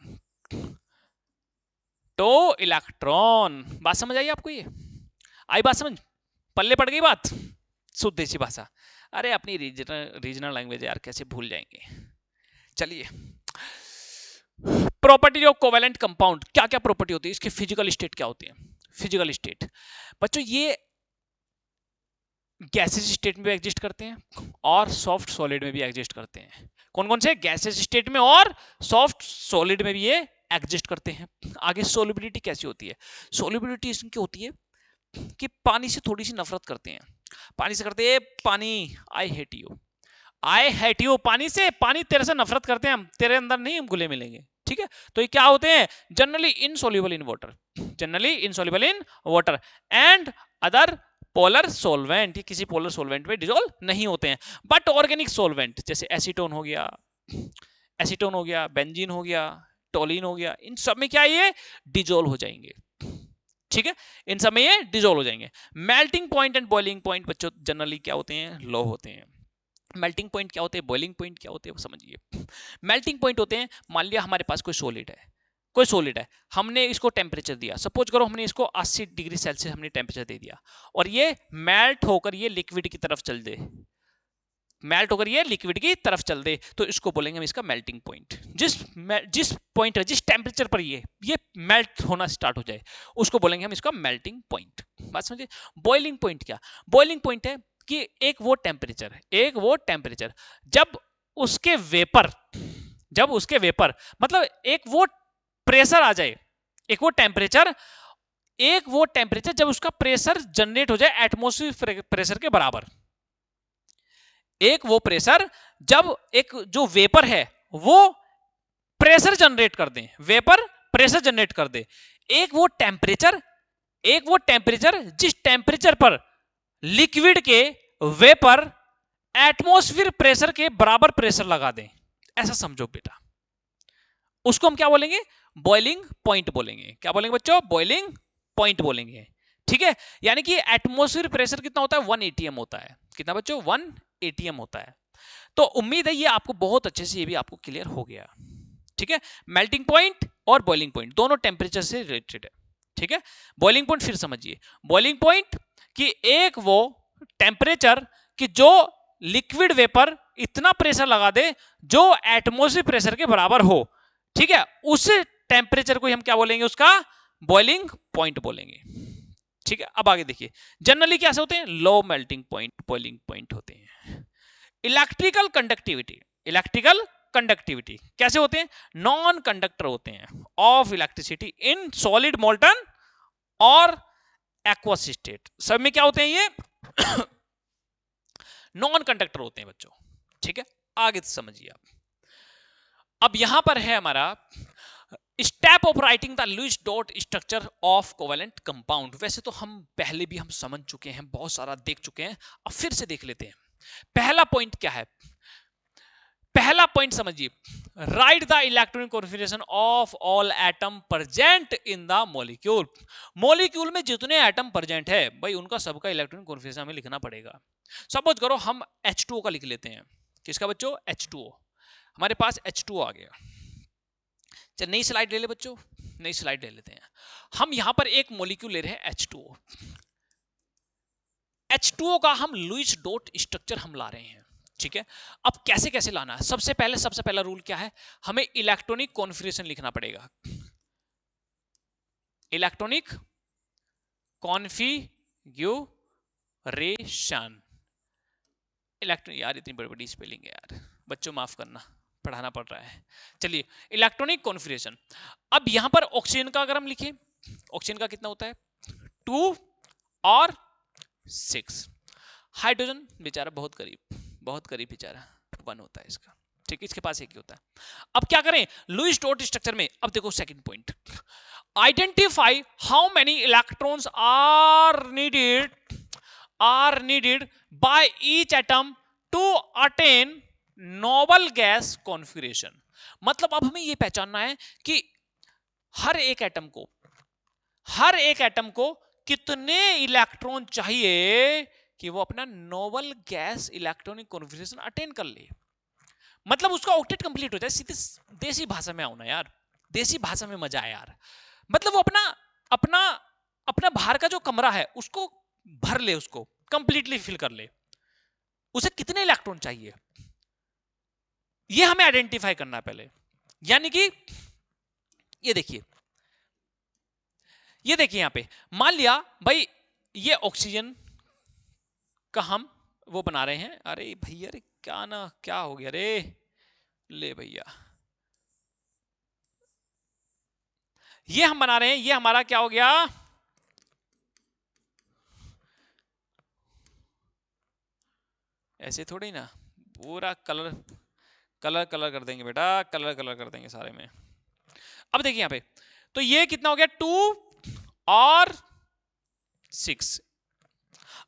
2 electron. बात समझ आई आपको, ये आई बात समझ, पल्ले पड़ गई बात, शुद्ध देसी भाषा। अरे अपनी रीजनल लैंग्वेज यार कैसे भूल जाएंगे। चलिए प्रॉपर्टी ऑफ कोवेलेंट कंपाउंड, क्या क्या प्रॉपर्टी होती है इसकी, फिजिकल स्टेट क्या होती है। फिजिकल स्टेट बच्चों ये गैसेस स्टेट में भी एग्जिस्ट करते हैं और सॉफ्ट सॉलिड में भी एग्जिस्ट करते हैं। कौन कौन से, गैसेस स्टेट में और सॉफ्ट सॉलिड में भी ये एग्जिस्ट करते हैं। आगे सोल्युबिलिटी कैसी होती है, सोल्युबिलिटी इसकी होती है कि पानी से थोड़ी सी नफरत करते हैं, पानी से करते हैं पानी I hate you, I hate you, पानी से, पानी तेरे से नफरत करते हैं हम, तेरे अंदर नहीं हम घुले मिलेंगे, ठीक है। तो ये क्या होते हैं, generally insoluble in water, generally insoluble in water and other polar solvent, ये किसी पोलर सोलवेंट में डिसॉल्व नहीं होते हैं। बट ऑर्गेनिक सोलवेंट जैसे एसीटोन हो गया, एसीटोन हो गया, बेंजीन हो गया, टोलिन हो गया, इन सब में क्या ये डिसॉल्व हो जाएंगे, ठीक है, इन सब में ये डिसॉल्व हो जाएंगे। Melting point and boiling point बच्चों जनरली क्या होते हैं, लो होते हैं। मेल्टिंग पॉइंट क्या होते हैं, बॉइलिंग पॉइंट क्या होते हैं, वो समझिए। मेल्टिंग पॉइंट होते हैं, मान लिया हमारे पास कोई सॉलिड है, कोई सॉलिड है, हमने इसको टेम्परेचर दिया, सपोज करो हमने इसको 80 डिग्री सेल्सियस हमने टेम्परेचर दे दिया, और ये मेल्ट होकर ये लिक्विड की तरफ चल दे, मेल्ट होकर ये लिक्विड की तरफ चल दे, तो इसको बोलेंगे हम इसका मेल्टिंग पॉइंट। जिस पॉइंट, जिस टेम्परेचर पर ये मेल्ट होना स्टार्ट हो जाए उसको बोलेंगे हम इसका मेल्टिंग पॉइंट। बात समझिए। बॉइलिंग पॉइंट क्या, बॉइलिंग पॉइंट है कि एक वो टेम्परेचर जब उसके वेपर, मतलब एक वो प्रेशर आ जाए, एक वो टेम्परेचर जब उसका प्रेशर जनरेट हो जाए एटमॉस्फेयर प्रेशर के बराबर, एक वो प्रेशर जब एक जो वेपर है वो प्रेशर जनरेट कर दे, वेपर प्रेशर जनरेट कर दे, एक वो टेम्परेचर जिस टेम्परेचर पर लिक्विड के वेपर एटमॉस्फेयर प्रेशर के बराबर प्रेशर लगा दें, ऐसा समझो बेटा, उसको हम क्या बोलेंगे, बॉइलिंग पॉइंट बोलेंगे। क्या बोलेंगे बच्चों, बॉइलिंग पॉइंट बोलेंगे, ठीक है। यानी कि एटमॉस्फेयर प्रेशर कितना होता है, 1 atm होता है, कितना बच्चों, 1 atm होता है। तो उम्मीद है ये आपको बहुत अच्छे से, ये भी आपको क्लियर हो गया, ठीक है। मेल्टिंग पॉइंट और बॉइलिंग पॉइंट दोनों टेम्परेचर से रिलेटेड है, ठीक है। बॉइलिंग पॉइंट फिर समझिए, बॉइलिंग पॉइंट कि एक वो टेम्परेचर कि जो लिक्विड वेपर इतना प्रेशर लगा दे जो एटमॉस्फेयर प्रेशर के बराबर हो, ठीक है, उस टेम्परेचर को हम क्या बोलेंगे, उसका बॉइलिंग पॉइंट बोलेंगे, ठीक है, अब आगे देखिए, जनरली कैसे होते हैं, low melting point, boiling point होते हैं। इलेक्ट्रिकल कंडक्टिविटी, इलेक्ट्रिकल कंडक्टिविटी कैसे होते हैं, नॉन कंडक्टर होते हैं of electricity in solid, molten और एक्वस स्टेट, सब में क्या होते हैं ये नॉन कंडक्टर होते हैं बच्चों। ठीक है, आगे समझिए आप। अब यहां पर है हमारा step of writing the Lewis dot structure of covalent compound. वैसे तो हम पहले भी हम समझ चुके हैं, बहुत सारा देख चुके हैं, अब फिर से देख लेते हैं। पहला पॉइंट क्या है, पहला पॉइंट समझिए, right the electronic configuration of all atom present in the molecule. Molecule में जितने एटम प्रेजेंट है भाई उनका सबका इलेक्ट्रॉनिक कॉन्फ़िगरेशन हमें लिखना पड़ेगा। सपोज करो हम H2O का लिख लेते हैं, किसका बच्चों, H2O, हमारे पास H2O आ गया। चल नई स्लाइड ले ले बच्चों, नई स्लाइड ले लेते हैं। हम यहां पर एक मॉलिक्यूल ले रहे हैं H2O, H2O का हम लुईस डॉट स्ट्रक्चर हम ला रहे हैं। ठीक है, अब कैसे कैसे लाना है, सबसे पहला रूल क्या है, हमें इलेक्ट्रॉनिक कॉन्फ़िगरेशन लिखना पड़ेगा। इलेक्ट्रॉनिक कॉन्फ़िगरेशन, इलेक्ट्रॉनिक, यार इतनी बड़ी बड़ी स्पेलिंग है यार, बच्चों माफ करना, पढ़ाना पड़ रहा है। चलिए, इलेक्ट्रॉनिक कॉन्फ़िगरेशन। अब यहां पर ऑक्सीजन का अगर हम लिखें, ऑक्सीजन का कितना होता है, 2 और 6। हाइड्रोजन बेचारा बहुत करीब बेचारा 1 होता है इसका। ठीक है, इसके पास एक ही होता है। अब क्या करें, लुईस डॉट स्ट्रक्चर में, अब देखो second point, identify how many electrons are needed by each atom to attain noble gas configuration. मतलब अब हमें यह पहचानना है कि हर एक एटम को कितने इलेक्ट्रॉन चाहिए कि वो अपना noble gas electronic configuration attain कर ले। मतलब उसका ऑक्टेट कंप्लीट हो जाए। सीधे देसी भाषा में आओ ना यार, देसी भाषा में मजा है यार। मतलब वो अपना बाहर का जो कमरा है उसको भर ले, उसको कंप्लीटली फिल कर ले। उसे कितने इलेक्ट्रॉन चाहिए ये हमें आइडेंटिफाई करना है पहले। यानी कि ये देखिए यहां पे मान लिया भाई ये ऑक्सीजन का हम वो बना रहे हैं। अरे भैया, अरे क्या हो गया रे, ले भैया, ये हम बना रहे हैं, ये हमारा क्या हो गया, ऐसे थोड़ी ना, पूरा कलर कर देंगे बेटा, कलर कर देंगे सारे में। अब देखिए यहां पे, तो ये कितना हो गया, 2 और 6।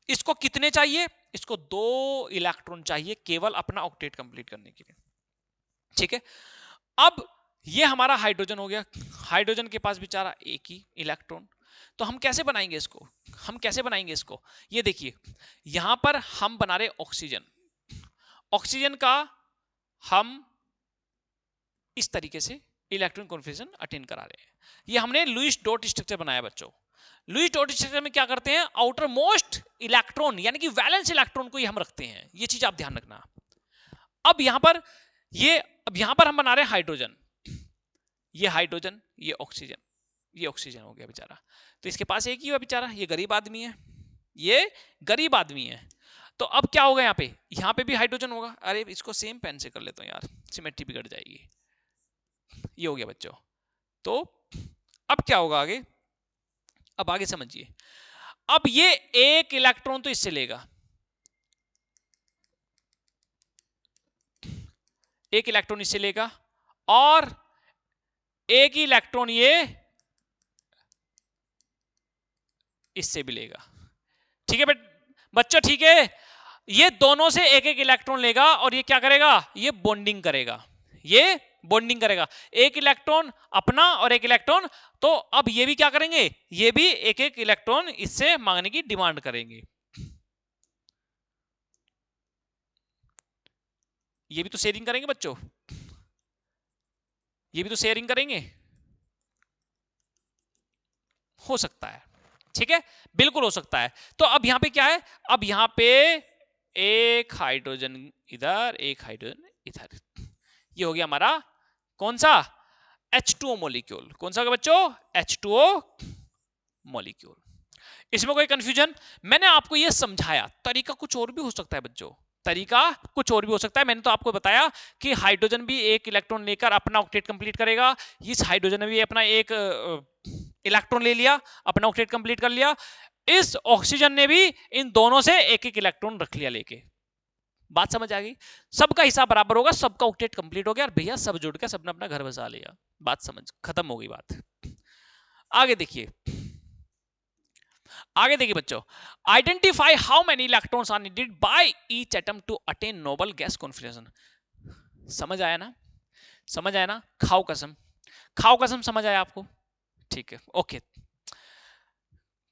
इसको कितने चाहिए, इसको 2 इलेक्ट्रॉन चाहिए केवल अपना ऑक्टेट कंप्लीट करने के लिए। ठीक है, अब ये हमारा हाइड्रोजन हो गया, हाइड्रोजन के पास बेचारा एक ही इलेक्ट्रॉन। तो हम कैसे बनाएंगे इसको, ये देखिए यहां पर हम बना रहे ऑक्सीजन का हम इस तरीके से इलेक्ट्रॉन कॉन्फ़िगरेशन अटेन करा रहे हैं। ये हमने लुईस डॉट स्ट्रक्चर बनाया बच्चों। लुईस डॉट स्ट्रक्चर में क्या करते हैं, आउटर मोस्ट इलेक्ट्रॉन यानी कि वैलेंस इलेक्ट्रॉन को ही हम रखते हैं, ये चीज आप ध्यान रखना। अब यहां पर हम बना रहे हैं हाइड्रोजन, ये हाइड्रोजन, ये ऑक्सीजन हो गया बेचारा। तो इसके पास एक ही हुआ बेचारा, ये गरीब आदमी है। तो अब क्या होगा, यहां पे भी हाइड्रोजन होगा। अरे इसको सेम पेन से कर लेता हूं यार, सिमेट्री बिगड़ जाएगी। ये हो गया बच्चों। तो अब क्या होगा आगे, अब आगे समझिए। अब ये एक इलेक्ट्रॉन तो इससे लेगा, एक इलेक्ट्रॉन इससे लेगा और एक ही इलेक्ट्रॉन ये इससे भी लेगा। ठीक है बच्चों, ठीक है, ये दोनों से एक एक इलेक्ट्रॉन लेगा और ये क्या करेगा, ये बॉन्डिंग करेगा, एक इलेक्ट्रॉन अपना और एक इलेक्ट्रॉन। तो अब ये भी क्या करेंगे, ये भी एक एक इलेक्ट्रॉन इससे मांगने की डिमांड करेंगे। ये भी तो शेयरिंग करेंगे बच्चों, ये भी तो शेयरिंग करेंगे, हो सकता है। ठीक है, बिल्कुल हो सकता है। तो अब यहां पे क्या है, अब यहां पे एक हाइड्रोजन इधर, एक हाइड्रोजन इधर, ये हो गया हमारा कौन सा, H2O मॉलिक्यूल। कौन सा होगा बच्चों, H2O मॉलिक्यूल। इसमें कोई कंफ्यूजन? मैंने आपको यह समझाया, तरीका कुछ और भी हो सकता है बच्चों, तरीका कुछ और भी हो सकता है। मैंने तो आपको बताया कि हाइड्रोजन भी एक इलेक्ट्रॉन लेकर अपना ऑक्टेट कंप्लीट करेगा, इस हाइड्रोजन ने भी अपना एक इलेक्ट्रॉन ले लिया, अपना ऑक्टेट कंप्लीट कर लिया, इस ऑक्सीजन ने भी इन दोनों से एक एक इलेक्ट्रॉन रख लिया लेके। बात समझ आ गई? सबका हिसाब बराबर होगा, सबका ऑक्टेट कंप्लीट हो गया और भैया सब जुड़ के सबने अपना घर बसा लिया। बात समझ खत्म हो गई बात। आगे देखिए, आगे देखिए बच्चों, identify how many electrons are needed by each atom to attain noble gas configuration. समझ आया ना? समझ आया ना? खाओ कसम, खाओ कसम, समझ आया आपको? ठीक है, ओके,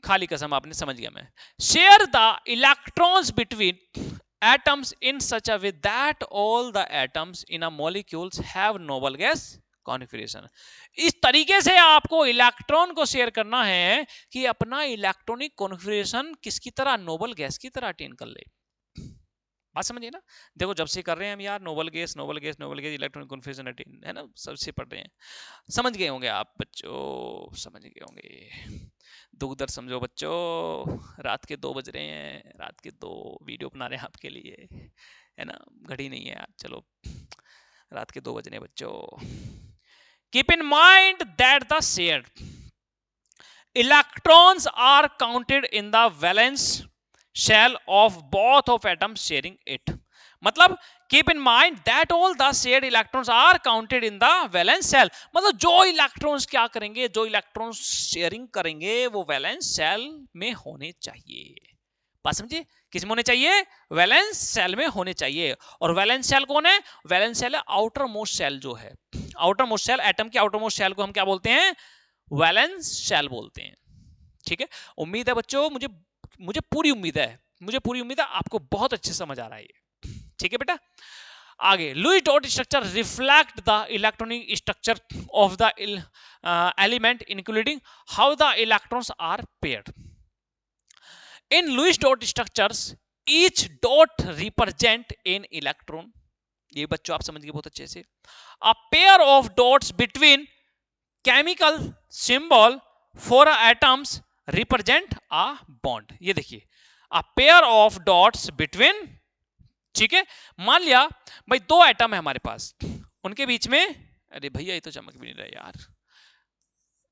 खाली कसम आपने समझ गया मैं। Share the electrons between atoms in such a way that all the atoms in a molecules have noble gas configuration। इस तरीके से आपको इलेक्ट्रॉन को शेयर करना है कि अपना इलेक्ट्रॉनिक कॉन्फ़िगरेशन किसकी तरह, नोबल गैस की तरह अटेन कर ले। बात समझिए ना? देखो जब से कर रहे हैं हम यार, noble gas noble gas noble gas, electronic configuration attain, है ना, सबसे पढ़ रहे हैं, समझ गए होंगे आप बच्चों, समझ गए होंगे। दुख दर्द समझो बच्चों, रात के 2 बज रहे हैं, रात के 2 वीडियो बना रहे हैं आपके लिए, है ना, घड़ी नहीं है यार, चलो रात के 2 बज रहे हैं बच्चों। Keep in mind that the shared electrons are counted in the valence shell of both of atoms sharing it. मतलब keep in mind that all the shared electrons are counted in the valence shell. मतलब जो electrons क्या करेंगे, जो electrons sharing करेंगे वो valence shell में होने चाहिए। बात समझिए, किस में होने चाहिए? वैलेंस शेल में होने चाहिए। और वैलेंस शेल कौन है? वैलेंस शेल है आउटर मोस्ट शेल जो है, आउटर मोस्ट शेल, एटम के आउटर मोस्ट शेल को हम क्या बोलते हैं? वैलेंस शेल बोलते हैं। ठीक है, उम्मीद है बच्चों, मुझे पूरी उम्मीद है, मुझे पूरी उम्मीद है आपको बहुत अच्छे समझ आ रहा है ये। ठीक है बेटा, आगे Lewis dot structure reflect the electronic structure of the element including how the electrons are paired. In Lewis dot structures each dot represent an electron. ये बच्चों आप समझ गए बहुत अच्छे से। A pair of dots between chemical symbol for atoms represent a bond. ये देखिए, a pair of dots between, ठीक है, मान लिया भाई 2 एटम है हमारे पास, उनके बीच में, अरे भैया ये तो चमक भी नहीं रहा यार,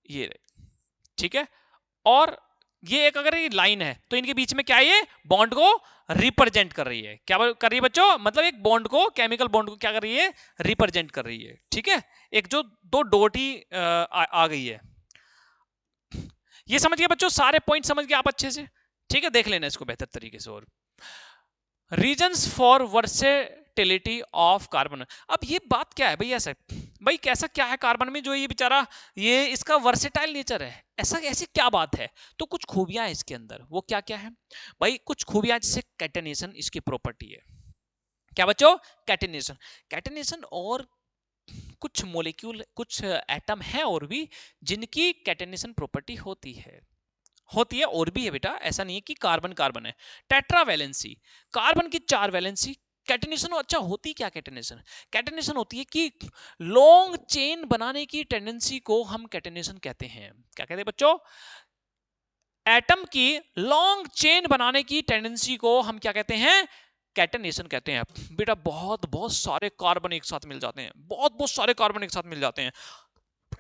ये रहे, ठीक है, और ये एक अगर ये लाइन है तो इनके बीच में क्या है, ये बॉन्ड को रिप्रेजेंट कर रही है। क्या कर रही है बच्चों? मतलब एक बॉन्ड को, केमिकल बॉन्ड को क्या कर रही है? रिप्रेजेंट कर रही है। ठीक है, एक जो 2 डॉट ही आ गई है। ये समझ गए बच्चों, सारे पॉइंट समझ गए आप अच्छे से? ठीक है, देख लेना इसको बेहतर तरीके से। और reasons for versatility of carbon. अब ये बात क्या है भैया साहब, भाई कैसा क्या है कार्बन में जो ये बेचारा, ये इसका वर्सेटाइल नेचर है, ऐसा ऐसी क्या बात है? तो कुछ खूबियां हैं इसके अंदर, वो क्या क्या है भाई? कुछ खूबियां, जैसे कैटेनेशन इसकी प्रॉपर्टी है। क्या बच्चों? कैटेनेशन। कैटेनेशन और कुछ मॉलिक्यूल, कुछ एटम है और भी जिनकी कैटेनेशन प्रॉपर्टी होती है, और भी है बेटा, ऐसा नहीं है कि कार्बन कार्बन है। टेट्रावैलेंसी, कार्बन की 4 वैलेंसी। कैटेनेशन अच्छा होती क्या? कैटेनेशन, कैटेनेशन होती है कि लॉन्ग चेन बनाने की टेंडेंसी को हम कैटेनेशन कहते हैं। क्या कहते हैं बच्चों? एटम की लॉन्ग चेन बनाने की टेंडेंसी को हम क्या कहते हैं? कैटेनेशन कहते हैं। बेटा बहुत बहुत सारे कार्बन एक साथ मिल जाते हैं, बहुत बहुत सारे कार्बन एक साथ मिल जाते हैं।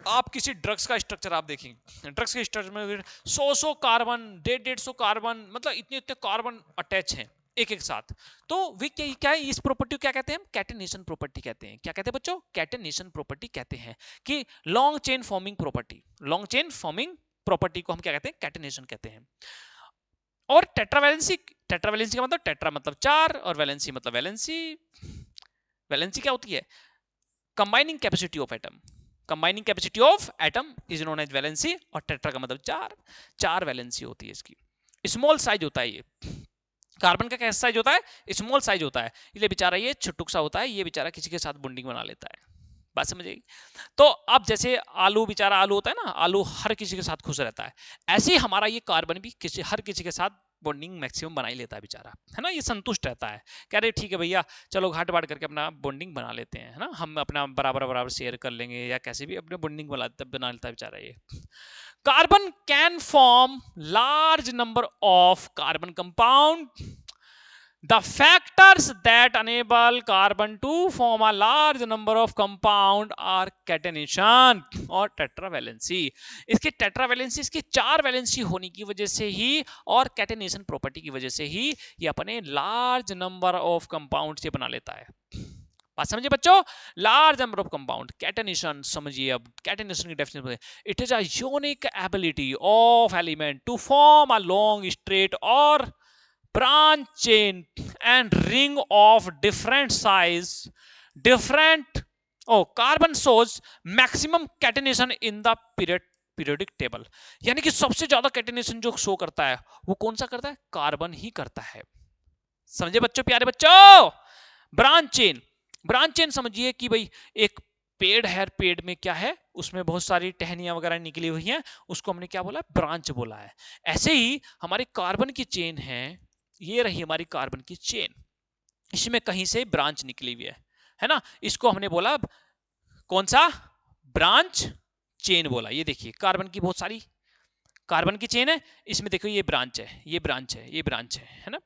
आप किसी ड्रग्स का स्ट्रक्चर आप देखेंगे, ड्रग्स के स्ट्रक्चर में 100 कार्बन, 150 कार्बन, मतलब इतने इतने कार्बन अटैच हैं एक एक साथ। तो वे क्या है, इस प्रॉपर्टी को क्या कहते हैं? हम कैटेनेशन प्रॉपर्टी कहते हैं। क्या कहते हैं बच्चों? कैटेनेशन प्रॉपर्टी कहते हैं कि long chain forming property, long chain forming property को हम क्या कहते हैं? कैटेनेशन कहते हैं। और टेट्रावैलेंसी, टेट्रावैलेंसी का मतलब, टेट्रा मतलब 4 और वैलेंसी मतलब वैलेंसी। वैलेंसी क्या होती है? Combining capacity of atom, combining capacity of atom is known as valency. और टेट्रा का मतलब 4 वैलेंसी होती है इसकी। स्मॉल साइज होता है ये कार्बन का, कैसा साइज होता है? स्मॉल साइज होता है, इसलिए बेचारा ये छुटुक सा होता है, ये बेचारा किसी के साथ बॉन्डिंग बना लेता है। बात समझिए? तो अब जैसे आलू, बेचारा आलू होता है ना, आलू हर किसी के साथ खुश रहता है, ऐसे ही हमारा ये कार्बन भी हर किसी के साथ बॉन्डिंग मैक्सिमम बना ही लेता है बेचारा, है ना, ये संतुष्ट रहता है, कह रहे ठीक है भैया चलो घाट बांट करके अपना बॉन्डिंग बना लेते हैं, है ना, हम अपना बराबर बराबर शेयर कर लेंगे, या कैसे भी अपने बॉन्डिंग बना लेता है बेचारा ये। Carbon can form large number of carbon compound. The factors that enable carbon to form a large number of compound are catenation और tetravalency. इसके tetravalency, इसके 4 वैलेंसी होने की वजह से ही और catenation प्रॉपर्टी की वजह से ही ये अपने large number of compounds ये बना लेता है. बात समझिए बच्चों, large number of compound. Catenation समझिए, अब कैटेनेशन की definition, it is a unique ability of element to form a long straight और branch chain and ring of different size, different carbon shows maximum catenation in the periodic table. यानी कि सबसे ज्यादा catenation जो show करता है वो कौन सा करता है? कार्बन ही करता है. समझे बच्चों, प्यारे बच्चों? ब्रांच चेन, ब्रांच चेन समझिए कि भाई एक पेड़ है, पेड़ में क्या है, उसमें बहुत सारी टहनियां वगैरह निकली हुई हैं, उसको हमने क्या बोला? ब्रांच बोला है. ऐसे ही हमारी कार्बन की चेन है, ये रही हमारी कार्बन की चेन, इसमें कहीं से ब्रांच निकली हुई है ना, इसको हमने बोला कौन सा? ब्रांच चेन बोला. ये देखिए कार्बन की बहुत सारी कार्बन की चेन है, इसमें देखो ये ब्रांच है, ये ब्रांच है, ये ब्रांच है ना.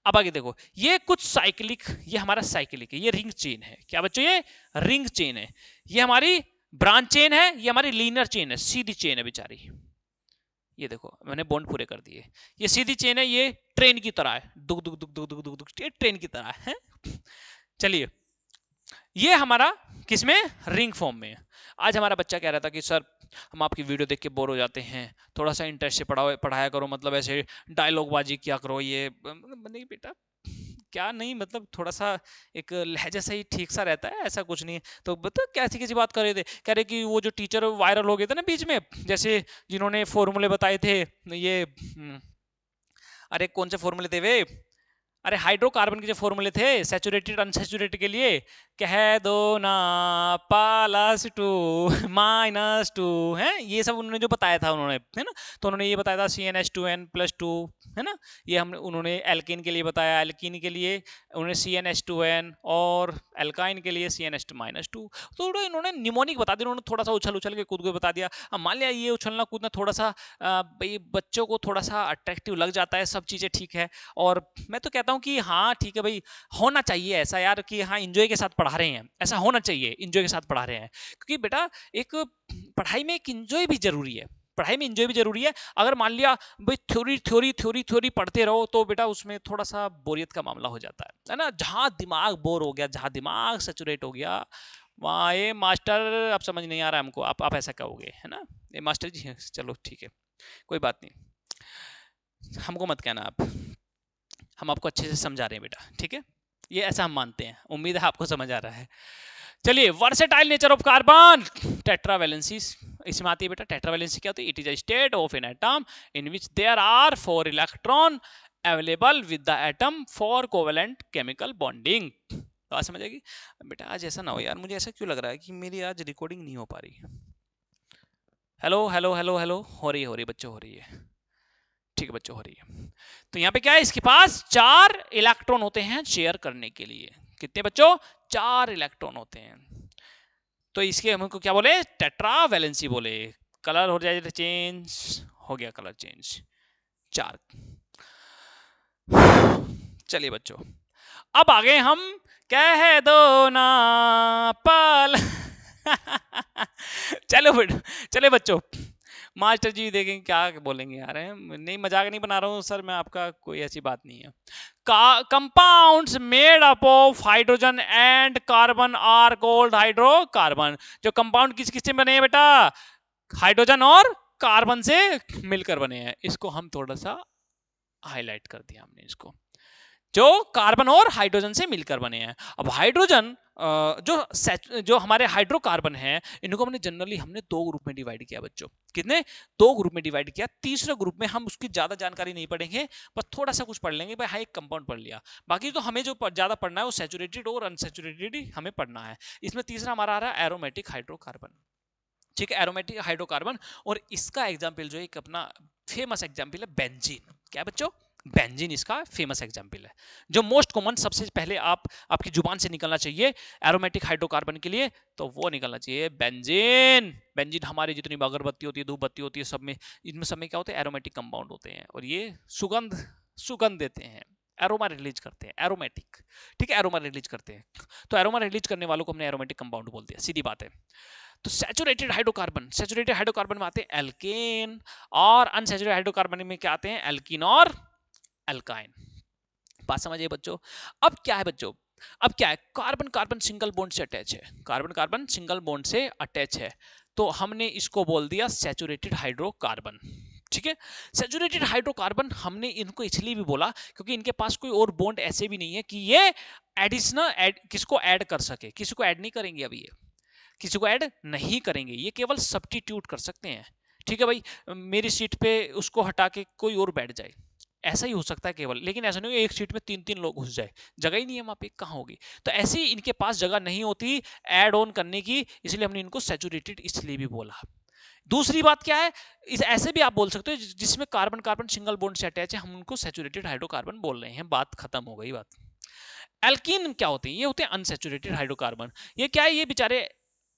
अब आगे देखो, ये कुछ साइक्लिक, ये हमारा साइक्लिक है, ये रिंग चेन है. क्या बच्चों? ये रिंग चेन है. ये हमारी ब्रांच चेन है, ये हमारी लीनियर चेन है, सीधी चेन है बेचारी. ये देखो मैंने बॉन्ड पूरे कर दिए. ये सीधी चेन है, ये ट्रेन की तरह है, दुग दुग दुग दुग दुग दुग दुग, ये ट्रेन की तरह है. चलिए, ये हमारा किसमें? रिंग फॉर्म में. आज हमारा बच्चा कह रहा था कि सर हम आपकी वीडियो देख के बोर हो जाते हैं, थोड़ा सा इंटरेस्ट से पढ़ाया करो, मतलब ऐसे डायलॉग बाजी क्या करो. ये नहीं बेटा, क्या नहीं, मतलब थोड़ा सा एक लहजा सही ठीक सा रहता है, ऐसा कुछ नहीं है. तो बता कैसी कैसी बात कर रहे थे? कह रहे कि वो जो टीचर वायरल हो गए थे ना बीच में, जैसे जिन्होंने फॉर्मूले बताए थे, ये अरे कौन से फॉर्मूले थे वे? अरे हाइड्रोकार्बन के जो फॉर्मूले थे सैचुरेटेड अनसैचुरेटेड के लिए, कह दो ना +2 -2 है, ये सब उन्होंने जो बताया था उन्होंने, है ना. तो उन्होंने ये बताया था CnH2n+2, है ना. ये हम उन्होंने एल्कीन के लिए बताया, एल्कीन के लिए उन्होंने CnH2n और एल्काइन के लिए CnH2-2. तो इन्होंने निमोनिक बता दिया, उन्होंने थोड़ा सा उछल उछल के कूद के बता दिया. अब मान लिया ये उछलना कूदना थोड़ा सा भाई बच्चों को थोड़ा सा अट्रैक्टिव लग जाता है, सब चीजें ठीक है. और मैं तो कहता हूँ कि हाँ ठीक है भाई, होना चाहिए ऐसा यार कि हाँ इंजॉय के साथ पढ़ा रहे हैं, ऐसा होना चाहिए, इंजॉय के साथ पढ़ा रहे हैं. क्योंकि बेटा एक पढ़ाई में एक इंजॉय भी जरूरी है, पढ़ाई में इंजॉय भी जरूरी है. अगर मान लिया भाई थ्योरी थ्योरी थ्योरी थ्योरी पढ़ते रहो तो बेटा उसमें थोड़ा सा बोरियत का मामला हो जाता है ना. जहां दिमाग बोर हो गया, जहां दिमाग सैचुरेट हो गया, वहाँ ये मास्टर अब समझ नहीं आ रहा है हमको, आप ऐसा कहोगे, है ना. ये मास्टर जी, चलो ठीक है, कोई बात नहीं, हमको मत कहना आप, हम आपको अच्छे से समझा रहे हैं बेटा, ठीक है. ये ऐसा हम मानते हैं, उम्मीद है आपको समझ आ रहा है. चलिए, versatile nature of carbon, tetravalency इसमें आती है बेटा. टेट्रावैलेंसी क्या होती है? It is a state of an atom in which there are 4 electron available with the atom for covalent chemical bonding. तो आज समझ आएगी बेटा. आज ऐसा ना हो यार, मुझे ऐसा क्यों लग रहा है कि मेरी आज रिकॉर्डिंग नहीं हो पा रही. हेलो हेलो हेलो हेलो, हो रही है बच्चों, हो रही है, ठीक है बच्चों, हो रही है. तो यहाँ पे क्या है, इसके पास 4 इलेक्ट्रॉन होते हैं शेयर करने के लिए. कितने बच्चों? 4 इलेक्ट्रॉन होते हैं. तो इसके हमको क्या बोले? टेट्रावैलेंसी बोले. कलर हो जाए चेंज, हो गया कलर चेंज, 4. चलिए बच्चों, अब आगे हम कह दो ना पल. चलो बच्चों, मास्टर जी देखेंगे क्या बोलेंगे यार. नहीं, मजाक नहीं बना रहा हूँ सर मैं आपका, कोई ऐसी बात नहीं है. Compounds made up of hydrogen and carbon are called hydrocarbon. जो कंपाउंड किस किस से बने हैं बेटा? हाइड्रोजन और कार्बन से मिलकर बने हैं. इसको हम थोड़ा सा हाईलाइट कर दिया हमने, इसको जो कार्बन और हाइड्रोजन से मिलकर बने हैं. अब हाइड्रोजन जो हमारे हाइड्रोकार्बन हैं, इनको हमने जनरली 2 ग्रुप में डिवाइड किया बच्चों. कितने? 2 ग्रुप में डिवाइड किया. तीसरे ग्रुप में हम उसकी ज्यादा जानकारी नहीं पढ़ेंगे, बस थोड़ा सा कुछ पढ़ लेंगे भाई. हाँ, एक कंपाउंड पढ़ लिया, बाकी तो हमें जो ज्यादा पढ़ना है वो सैचुरेटेड और अनसैचुरेटेड ही हमें पढ़ना है. इसमें तीसरा हमारा आ रहा है एरोमेटिक हाइड्रोकार्बन. ठीक है, एरोमेटिक हाइड्रोकार्बन. और इसका एग्जाम्पल जो है एक अपना फेमस एग्जाम्पल है बेंजीन. क्या बच्चों? बेंजीन इसका फेमस एग्जाम्पल है। जो मोस्ट कॉमन सबसे पहले आपकी जुबान से निकलना चाहिए एरोमेटिक हाइड्रोकार्बन के लिए, तो वो निकलना चाहिए बेंजीन। बेंजीन हमारी जितनी अगरबत्ती होती है, धूप बत्ती होती है, सब में, इनमें सब में क्या होते हैं, एरोमेटिक कंपाउंड होते हैं, और ये सुगंध देते हैं, एरोमा रिलीज करते हैं, एरोमेटिक, ठीक है, एरोमा रिलीज करते हैं। तो एरोमा रिलीज करने वालों को हमने एरोमेटिक कंपाउंड बोल दिया, सीधी बात है। तो सैचुरेटेड हाइड्रोकार्बन में आते हैं एल्केन, और अनसैचुरेटेड हाइड्रोकार्बन में क्या आते हैं, एल्कीन और एल्काइन। बात समझिए बच्चों। अब क्या है बच्चों, अब क्या है, कार्बन कार्बन सिंगल बॉन्ड से अटैच है, कार्बन कार्बन सिंगल बॉन्ड से अटैच है, तो हमने इसको बोल दिया सैचुरेटेड हाइड्रोकार्बन, ठीक है। सैचुरेटेड हाइड्रोकार्बन हमने इनको इसलिए भी बोला क्योंकि इनके पास कोई और बॉन्ड ऐसे भी नहीं है कि ये एडिशनल किसको ऐड कर सके, किसी को ऐड नहीं करेंगे, अभी ये किसी को ऐड नहीं करेंगे, ये केवल सब्स्टिट्यूट कर सकते हैं, ठीक है भाई। मेरी सीट पे उसको हटा के कोई और बैठ जाए, ऐसा ही हो सकता है केवल, लेकिन ऐसा नहीं हो एक सीट में 3-3 लोग घुस जाए, जगह ही नहीं है वहां पे, कहाँ होगी। तो ऐसे ही इनके पास जगह नहीं होती ऐड ऑन करने की, इसलिए हमने इनको सैचुरेटेड इसलिए भी बोला। दूसरी बात क्या है, इस ऐसे भी आप बोल सकते हो जिसमें कार्बन कार्बन सिंगल बॉन्ड से अटैच है, हम उनको सैचुरेटेड हाइड्रोकार्बन बोल रहे हैं, बात खत्म हो गई बात। एल्कीन क्या होते हैं, ये होते हैं अनसैचुरेटेड हाइड्रोकार्बन। ये क्या है, ये बेचारे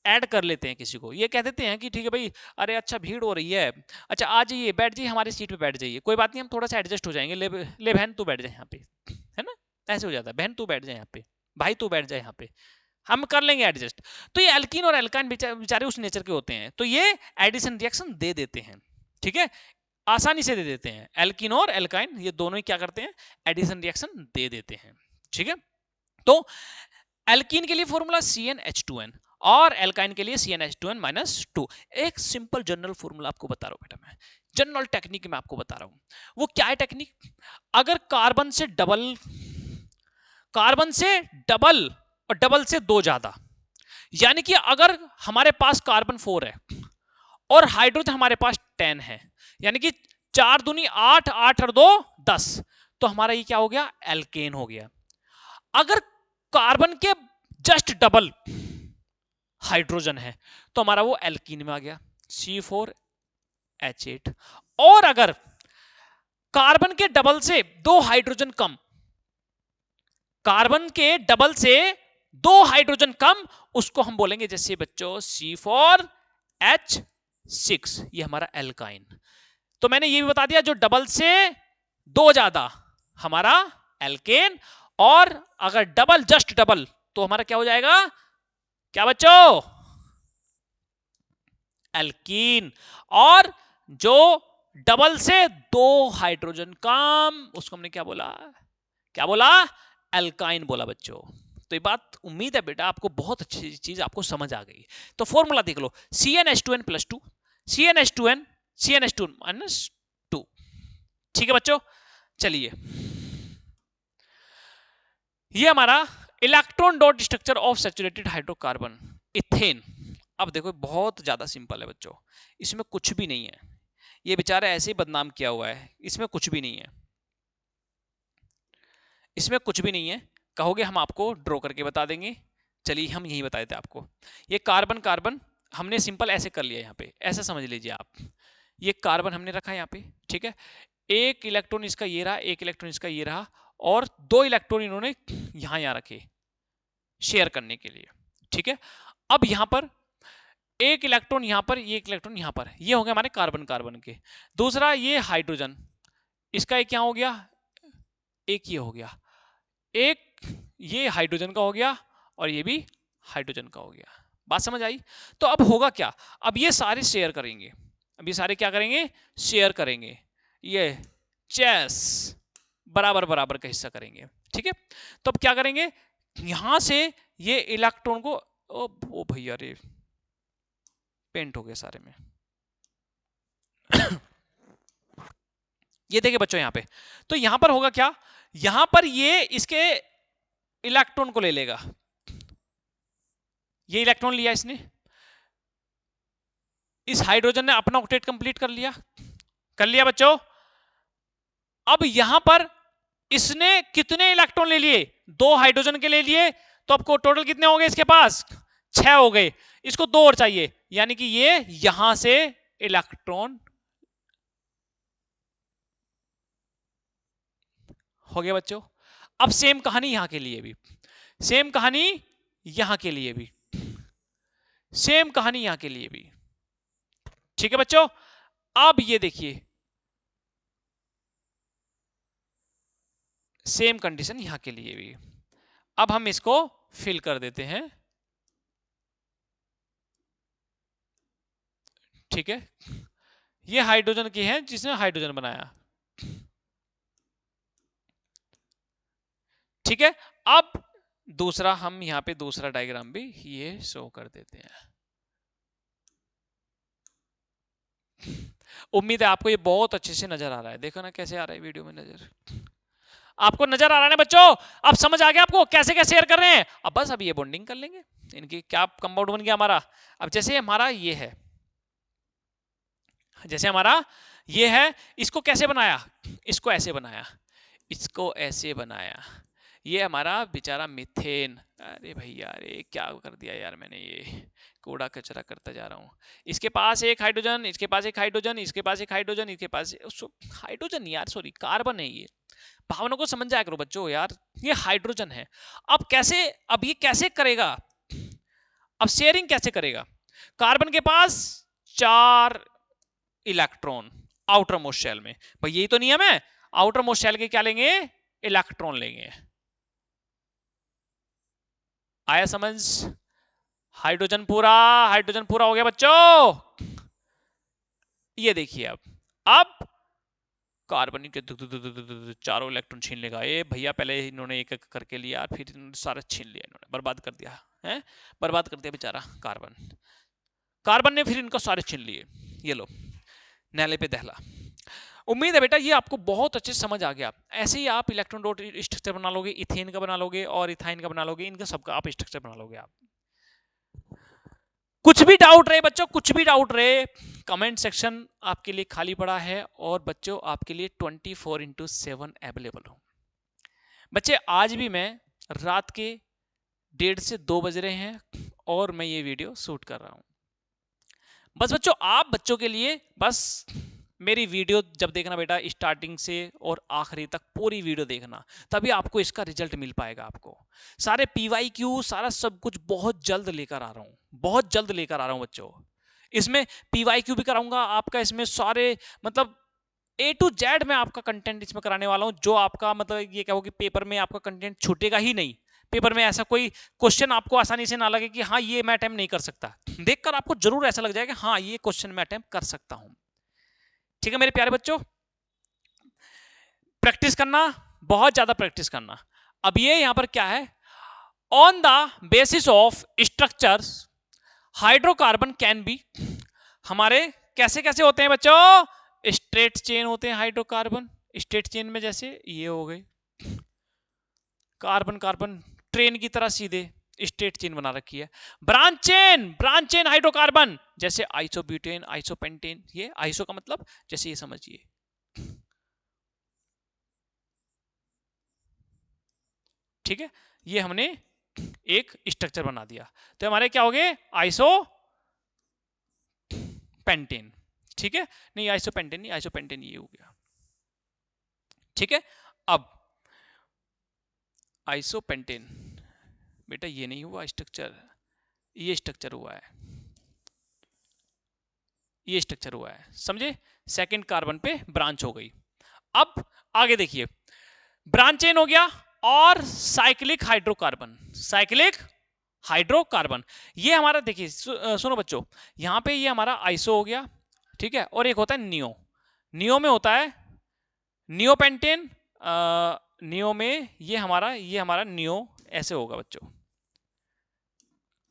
ऐड कर लेते हैं किसी को, ये कह देते हैं कि ठीक है भाई, अरे अच्छा भीड़ हो रही है, अच्छा आ जाइए, बैठ जाइए हमारी सीट पे, बैठ जाइए, कोई बात नहीं, हम थोड़ा सा एडजस्ट हो जाएंगे, ले बहन तू बैठ जाए यहाँ पे, है ना, ऐसे हो जाता है, बहन तू बैठ जाए यहाँ पे, भाई तू बैठ जाए यहाँ पे, हम कर लेंगे एडजस्ट। तो ये एल्कीन और एल्काइन बेचारे उस नेचर के होते हैं, तो ये एडिशन रिएक्शन दे देते हैं, ठीक है, आसानी से दे देते हैं, एल्कीन और एल्काइन ये दोनों ही क्या करते हैं, एडिशन रिएक्शन दे देते हैं, ठीक है। तो एल्कीन के लिए फॉर्मूला CnH2n और एल्काइन के लिए CnH2n-2। एक सिंपल जनरल फॉर्मूला आपको बता रहा हूं बेटा, मैं जनरल टेक्निक में आपको बता रहा हूं। वो क्या है टेक्निक, अगर कार्बन से डबल और डबल से 2 ज्यादा, यानी कि अगर हमारे पास कार्बन 4 है और हाइड्रोजन हमारे पास 10 है, यानी कि 4 दूनी 8, 8 और 2 10, तो हमारा ये क्या हो गया, एल्केन हो गया। अगर कार्बन के जस्ट डबल हाइड्रोजन है तो हमारा वो एल्कीन में आ गया, C4H8। और अगर कार्बन के डबल से 2 हाइड्रोजन कम, कार्बन के डबल से 2 हाइड्रोजन कम, उसको हम बोलेंगे जैसे बच्चों C4H6, ये हमारा एल्काइन। तो मैंने ये भी बता दिया, जो डबल से 2 ज्यादा हमारा एल्केन, और अगर डबल जस्ट डबल तो हमारा क्या हो जाएगा, क्या बच्चों, एल्कीन। और जो डबल से 2 हाइड्रोजन कम, उसको हमने क्या बोला, एल्काइन बोला बच्चों। तो ये बात उम्मीद है बेटा आपको बहुत अच्छी चीज आपको समझ आ गई। तो फॉर्मूला देख लो, CnH2n+2, CnH2n-2, ठीक है बच्चों। चलिए, ये हमारा electron dot structure of saturated hydrocarbon ethane. अब देखो बहुत ज्यादा सिंपल है बच्चों, इसमें कुछ भी नहीं है, ये बेचारा ऐसे ही बदनाम किया हुआ है, इसमें कुछ भी नहीं है, इसमें कुछ भी नहीं है। कहोगे हम आपको ड्रॉ करके बता देंगे, चलिए हम यही बता देते आपको। ये कार्बन कार्बन हमने सिंपल ऐसे कर लिया, यहाँ पे ऐसा समझ लीजिए आप, ये कार्बन हमने रखा यहाँ पे, ठीक है, एक इलेक्ट्रॉन इसका ये रहा, एक इलेक्ट्रॉन इसका ये रहा, और 2 इलेक्ट्रॉन इन्होंने यहाँ रखे शेयर करने के लिए, ठीक है। अब यहाँ पर एक इलेक्ट्रॉन यहाँ पर, ये एक इलेक्ट्रॉन यहाँ पर, ये हो गया हमारे कार्बन कार्बन के। दूसरा ये हाइड्रोजन, इसका एक यहाँ हो गया, एक ये हो गया, एक ये हाइड्रोजन का हो गया, और ये भी हाइड्रोजन का हो गया। बात समझ आई। तो अब होगा क्या, अब ये सारे शेयर करेंगे, अब ये सारे क्या करेंगे, शेयर करेंगे, ये चेस बराबर बराबर का हिस्सा करेंगे, ठीक है। तो अब क्या करेंगे, यहां से ये इलेक्ट्रॉन को, ओ भैया रे पेंट हो गए सारे में ये देखिए बच्चों यहां पे, तो यहां पर होगा क्या, यहां पर ये इसके इलेक्ट्रॉन को ले लेगा, ये इलेक्ट्रॉन लिया इसने, इस हाइड्रोजन ने अपना ऑक्टेट कंप्लीट कर लिया बच्चों। अब यहां पर इसने कितने इलेक्ट्रॉन ले लिए, 2 हाइड्रोजन के ले लिए, तो आपको टोटल कितने हो गए इसके पास, 6 हो गए, इसको 2 और चाहिए, यानी कि ये यहां से इलेक्ट्रॉन हो गया बच्चों। अब सेम कहानी यहां के लिए भी, सेम कहानी यहां के लिए भी, सेम कहानी यहां के लिए भी। ठीक है बच्चों, अब ये देखिए सेम कंडीशन यहां के लिए भी। अब हम इसको फिल कर देते हैं। ठीक है, ये हाइड्रोजन की है जिसने हाइड्रोजन बनाया। ठीक है, अब दूसरा हम यहां पे दूसरा डायग्राम भी ये शो कर देते हैं। उम्मीद है आपको ये बहुत अच्छे से नजर आ रहा है। देखो ना कैसे आ रहा है वीडियो में नजर, आपको नजर आ रहा है ना बच्चों? अब समझ आ गया आपको कैसे क्या शेयर कर रहे हैं? अब बस अब ये बॉन्डिंग कर लेंगे, इनकी क्या कंपाउंड बन गया हमारा। अब जैसे हमारा ये है, जैसे हमारा ये है, इसको कैसे बनाया? इसको ऐसे बनाया, इसको ऐसे बनाया, ये हमारा बेचारा मीथेन। अरे भैया अरे क्या कर दिया यार मैंने, ये कूड़ा कचरा करता जा रहा हूँ। इसके पास एक हाइड्रोजन, इसके पास एक हाइड्रोजन, इसके पास एक हाइड्रोजन, इसके पास हाइड्रोजन यार सॉरी कार्बन है ये। भावना को समझ जाया करो बच्चों यार, ये हाइड्रोजन है। अब कैसे, अब ये कैसे करेगा, अब शेयरिंग कैसे करेगा? कार्बन के पास 4 इलेक्ट्रॉन आउटर मोस्ट शेल में, भाई यही तो नियम है, आउटर मोस्ट शेल के क्या लेंगे? इलेक्ट्रॉन लेंगे। आया समझ? हाइड्रोजन पूरा, हाइड्रोजन पूरा हो गया बच्चों। ये देखिए अब कार्बन के चारों इलेक्ट्रॉन छीन लेगा। ये भैया पहले इन्होंने एक एक करके लिया, फिर सारा छीन लिया, इन्होंने बर्बाद कर दिया है, बर्बाद कर दिया बेचारा कार्बन। कार्बन ने फिर इनको सारे छीन लिए। ये लो नैले पे दहला। उम्मीद है बेटा ये आपको बहुत अच्छे से समझ आ गया। ऐसे ही आप इलेक्ट्रॉन डॉट स्ट्रक्चर बना लोगे, इथेन का बना लोगे और इथाइन का बना लोगे, इनका सबका आप स्ट्रक्चर बना लोगे आप। कुछ भी डाउट रहे बच्चों, कुछ भी डाउट रहे, कमेंट सेक्शन आपके लिए खाली पड़ा है और बच्चों आपके लिए 24/7 अवेलेबल हूं। बच्चे आज भी मैं रात के 1:30 से 2 बज रहे हैं और मैं ये वीडियो शूट कर रहा हूं। बस बच्चों आप बच्चों के लिए बस मेरी वीडियो जब देखना बेटा स्टार्टिंग से और आखिरी तक पूरी वीडियो देखना, तभी आपको इसका रिजल्ट मिल पाएगा। आपको सारे PYQ सारा सब कुछ बहुत जल्द लेकर आ रहा हूं, बहुत जल्द लेकर आ रहा हूं बच्चों। इसमें PYQ भी कराऊंगा आपका, इसमें सारे मतलब A to Z मैं आपका कंटेंट इसमें कराने वाला हूं, जो आपका मतलब ये कहो कि पेपर में आपका कंटेंट छूटेगा ही नहीं। पेपर में ऐसा कोई क्वेश्चन आपको आसानी से ना लगे कि हाँ ये मैं अटेम्प्ट नहीं कर सकता, देखकर आपको जरूर ऐसा लग जाएगा हाँ ये क्वेश्चन मैं अटेम्प्ट कर सकता हूं। ठीक है मेरे प्यारे बच्चों, प्रैक्टिस करना, बहुत ज्यादा प्रैक्टिस करना। अब ये यहां पर क्या है, on the basis of structures hydrocarbon can be, हमारे कैसे कैसे होते हैं बच्चों? स्ट्रेट चेन होते हैं हाइड्रोकार्बन। स्ट्रेट चेन में जैसे ये हो गए कार्बन कार्बन ट्रेन की तरह सीधे स्ट्रेट चेन बना रखी है। Branch chain, branch chain hydrocarbon जैसे आइसोब्यूटेन, आइसोपेंटेन। ये आइसो का मतलब जैसे ये समझिए, ठीक है, ये हमने एक स्ट्रक्चर बना दिया तो हमारे क्या हो गए? Iso pentane. ठीक है, नहीं आइसोपेंटेन नहीं, आइसोपेंटेन ये हो गया। ठीक है, अब आइसोपेंटेन बेटा ये नहीं हुआ स्ट्रक्चर, ये स्ट्रक्चर हुआ है, ये स्ट्रक्चर हुआ है, समझे? सेकंड कार्बन पे ब्रांच हो गई। अब आगे देखिए, ब्रांच चेन हो गया और साइक्लिक हाइड्रोकार्बन, साइक्लिक हाइड्रोकार्बन ये हमारा देखिए सुनो बच्चों, यहां पे ये हमारा आइसो हो गया, ठीक है, और एक होता है नियो। नियो में होता है नियोपेंटेन, नियो में ये हमारा नियो ऐसे होगा बच्चों,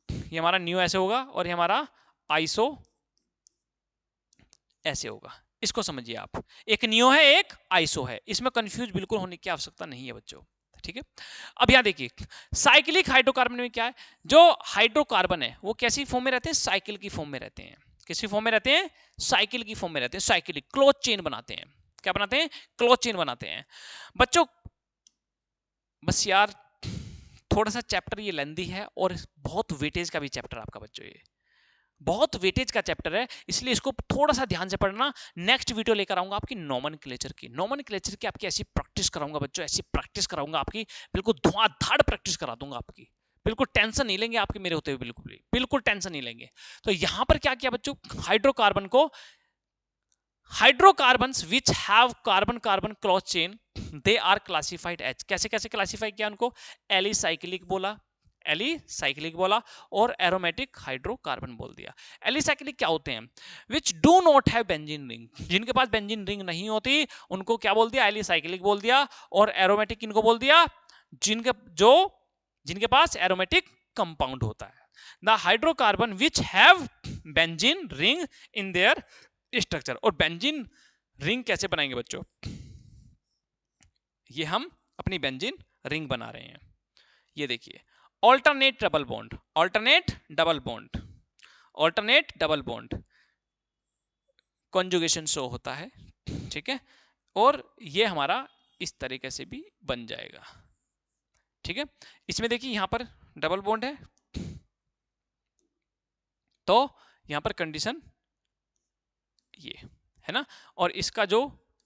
ये हमारा नियो ऐसे होगा और ये हमारा आइसो ऐसे होगा। इसको समझिए आप, एक नियो है एक आइसो है, इसमें कंफ्यूज बिल्कुल होने की आवश्यकता नहीं है बच्चों। ठीक है, अब यहां देखिए साइक्लिक हाइड्रोकार्बन में क्या है, जो हाइड्रोकार्बन है वो कैसी फॉर्म में रहते हैं? साइकिल की फॉर्म में रहते हैं। किसी फॉर्म में रहते हैं? साइकिल की फॉर्म में रहते हैं, साइकिलिक क्लोज चेन बनाते हैं। क्या बनाते हैं? क्लोज चेन बनाते हैं बच्चों। बस यार थोड़ा सा चैप्टर ये लेंदी है और बहुत वेटेज का भी चैप्टर आपका बच्चों ये, बहुत वेटेज का चैप्टर है, इसलिए इसको थोड़ा सा ध्यान से पढ़ना। नेक्स्ट वीडियो लेकर आऊंगा आपकी नोमेनक्लेचर की, नोमेनक्लेचर की आपकी ऐसी प्रैक्टिस कराऊंगा बच्चों, ऐसी प्रैक्टिस कराऊंगा आपकी, बिल्कुल धुआंधार प्रैक्टिस करा दूंगा आपकी, बिल्कुल टेंशन नहीं लेंगे आपके मेरे होते हुए, बिल्कुल टेंशन नहीं लेंगे। तो यहां पर क्या किया बच्चों, हाइड्रोकार्बन को, hydrocarbons which have carbon carbon cross chain they are classified as, कैसे कैसे क्लासिफाई किया उनको, एलिसाइक्लिक बोला, एलिसाइक्लिक बोला, और एरोमेटिक हाइड्रोकार्बन बोल दिया। एलिसाइक्लिक क्या होते हैं, which do not have benzene ring, जिनके पास बेंजीन रिंग नहीं होती उनको क्या बोल दिया, एलिसाइक्लिक बोल दिया। और एरोमेटिक किनको बोल दिया, जिनके पास एरोमेटिक कंपाउंड होता है। The hydrocarbon which have benzene ring in their structure. और बेंजीन रिंग कैसे बनाएंगे बच्चों, ये हम अपनी बेंजीन रिंग बना रहे हैं। ये देखिए, alternate double bond, alternate double bond, alternate double bond, conjugation show होता है, ठीक है। और ये हमारा इस तरीके से भी बन जाएगा, ठीक है। इसमें देखिए यहां पर डबल बॉन्ड है, तो यहां पर कंडीशन ये है ना, और इसका जो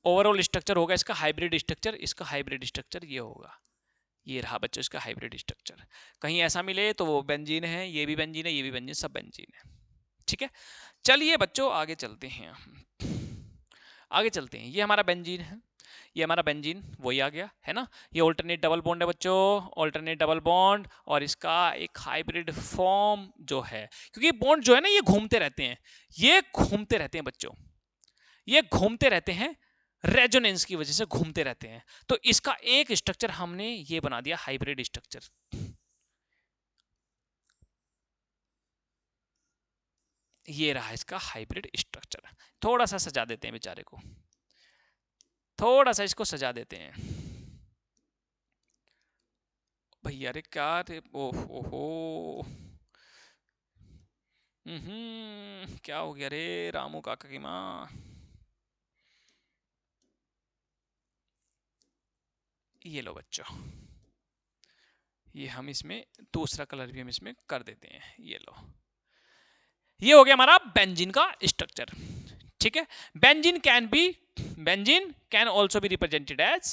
ओवरऑल स्ट्रक्चर होगा, इसका हाइब्रिड स्ट्रक्चर, इसका हाइब्रिड स्ट्रक्चर ये होगा, ये रहा बच्चों इसका हाइब्रिड स्ट्रक्चर। कहीं ऐसा मिले तो वो बेंजीन है, ये भी बेंजीन है, ये भी बेंजीन, सब बेंजीन है, ठीक है। चलिए बच्चों आगे चलते हैं, आगे चलते हैं। ये हमारा बेंजीन है, ये हमारा बेंजीन वही आ गया है ना। ये ऑल्टरनेट डबल बॉन्ड है बच्चों, ऑल्टरनेट डबल बॉन्ड, और इसका एक हाइब्रिड फॉर्म जो है, क्योंकि बॉन्ड जो है ना ये घूमते रहते हैं, ये घूमते रहते हैं बच्चों, ये घूमते रहते हैं, रेजोनेंस की वजह से घूमते रहते हैं। तो इसका एक स्ट्रक्चर हमने ये बना दिया हाइब्रिड स्ट्रक्चर, ये रहा इसका हाइब्रिड स्ट्रक्चर। थोड़ा सा सजा देते हैं बेचारे को, थोड़ा सा इसको सजा देते हैं भैया, अरे क्या रे, ओहो, क्या हो गया रे रामू काका की माँ। ये लो बच्चों, ये हम इसमें दूसरा कलर भी हम इसमें कर देते हैं, ये लो, ये हो गया हमारा बेंजीन का स्ट्रक्चर, ठीक है। Benzene can be, benzene can also be represented as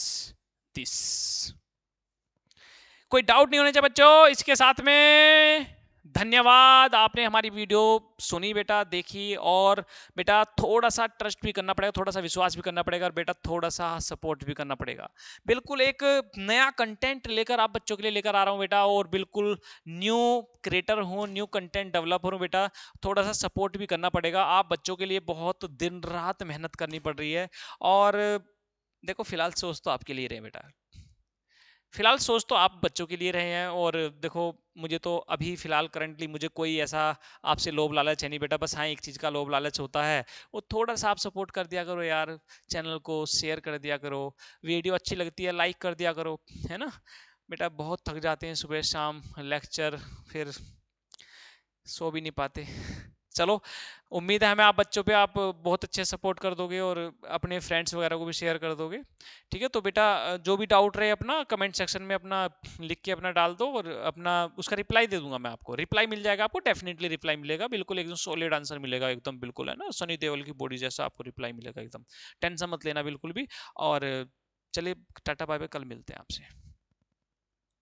this. कोई डाउट नहीं होना चाहिए बच्चों इसके साथ में। धन्यवाद, आपने हमारी वीडियो सुनी बेटा, देखी, और बेटा थोड़ा सा ट्रस्ट भी करना पड़ेगा, थोड़ा सा विश्वास भी करना पड़ेगा, और बेटा थोड़ा सा सपोर्ट भी करना पड़ेगा। बिल्कुल एक नया कंटेंट लेकर आप बच्चों के लिए लेकर आ रहा हूँ बेटा, और बिल्कुल न्यू क्रिएटर हूँ, न्यू कंटेंट डेवलपर हूँ बेटा, थोड़ा सा सपोर्ट भी करना पड़ेगा। आप बच्चों के लिए बहुत दिन रात मेहनत करनी पड़ रही है, और देखो फिलहाल सोच तो आपके लिए रहे बेटा, फिलहाल सोच तो आप बच्चों के लिए रहे हैं। और देखो मुझे तो अभी फिलहाल करंटली मुझे कोई ऐसा आपसे लोभ लालच है नहीं बेटा, बस हाँ एक चीज़ का लोभ लालच होता है, वो थोड़ा सा आप सपोर्ट कर दिया करो यार, चैनल को शेयर कर दिया करो, वीडियो अच्छी लगती है लाइक कर दिया करो, है ना बेटा। बहुत थक जाते हैं सुबह शाम लेक्चर, फिर सो भी नहीं पाते। चलो, उम्मीद है हमें आप बच्चों पे आप बहुत अच्छे सपोर्ट कर दोगे, और अपने फ्रेंड्स वगैरह को भी शेयर कर दोगे, ठीक है। तो बेटा जो भी डाउट रहे अपना कमेंट सेक्शन में अपना लिख के अपना डाल दो, और अपना उसका रिप्लाई दे दूंगा मैं आपको, रिप्लाई मिल जाएगा आपको, डेफिनेटली रिप्लाई मिलेगा, बिल्कुल एकदम सॉलिड आंसर मिलेगा एकदम, बिल्कुल है ना सनी देओल की बॉडी जैसा आपको रिप्लाई मिलेगा एकदम, टेंशन मत लेना बिल्कुल भी। और चलिए टाटा बाय बाय, कल मिलते हैं आपसे।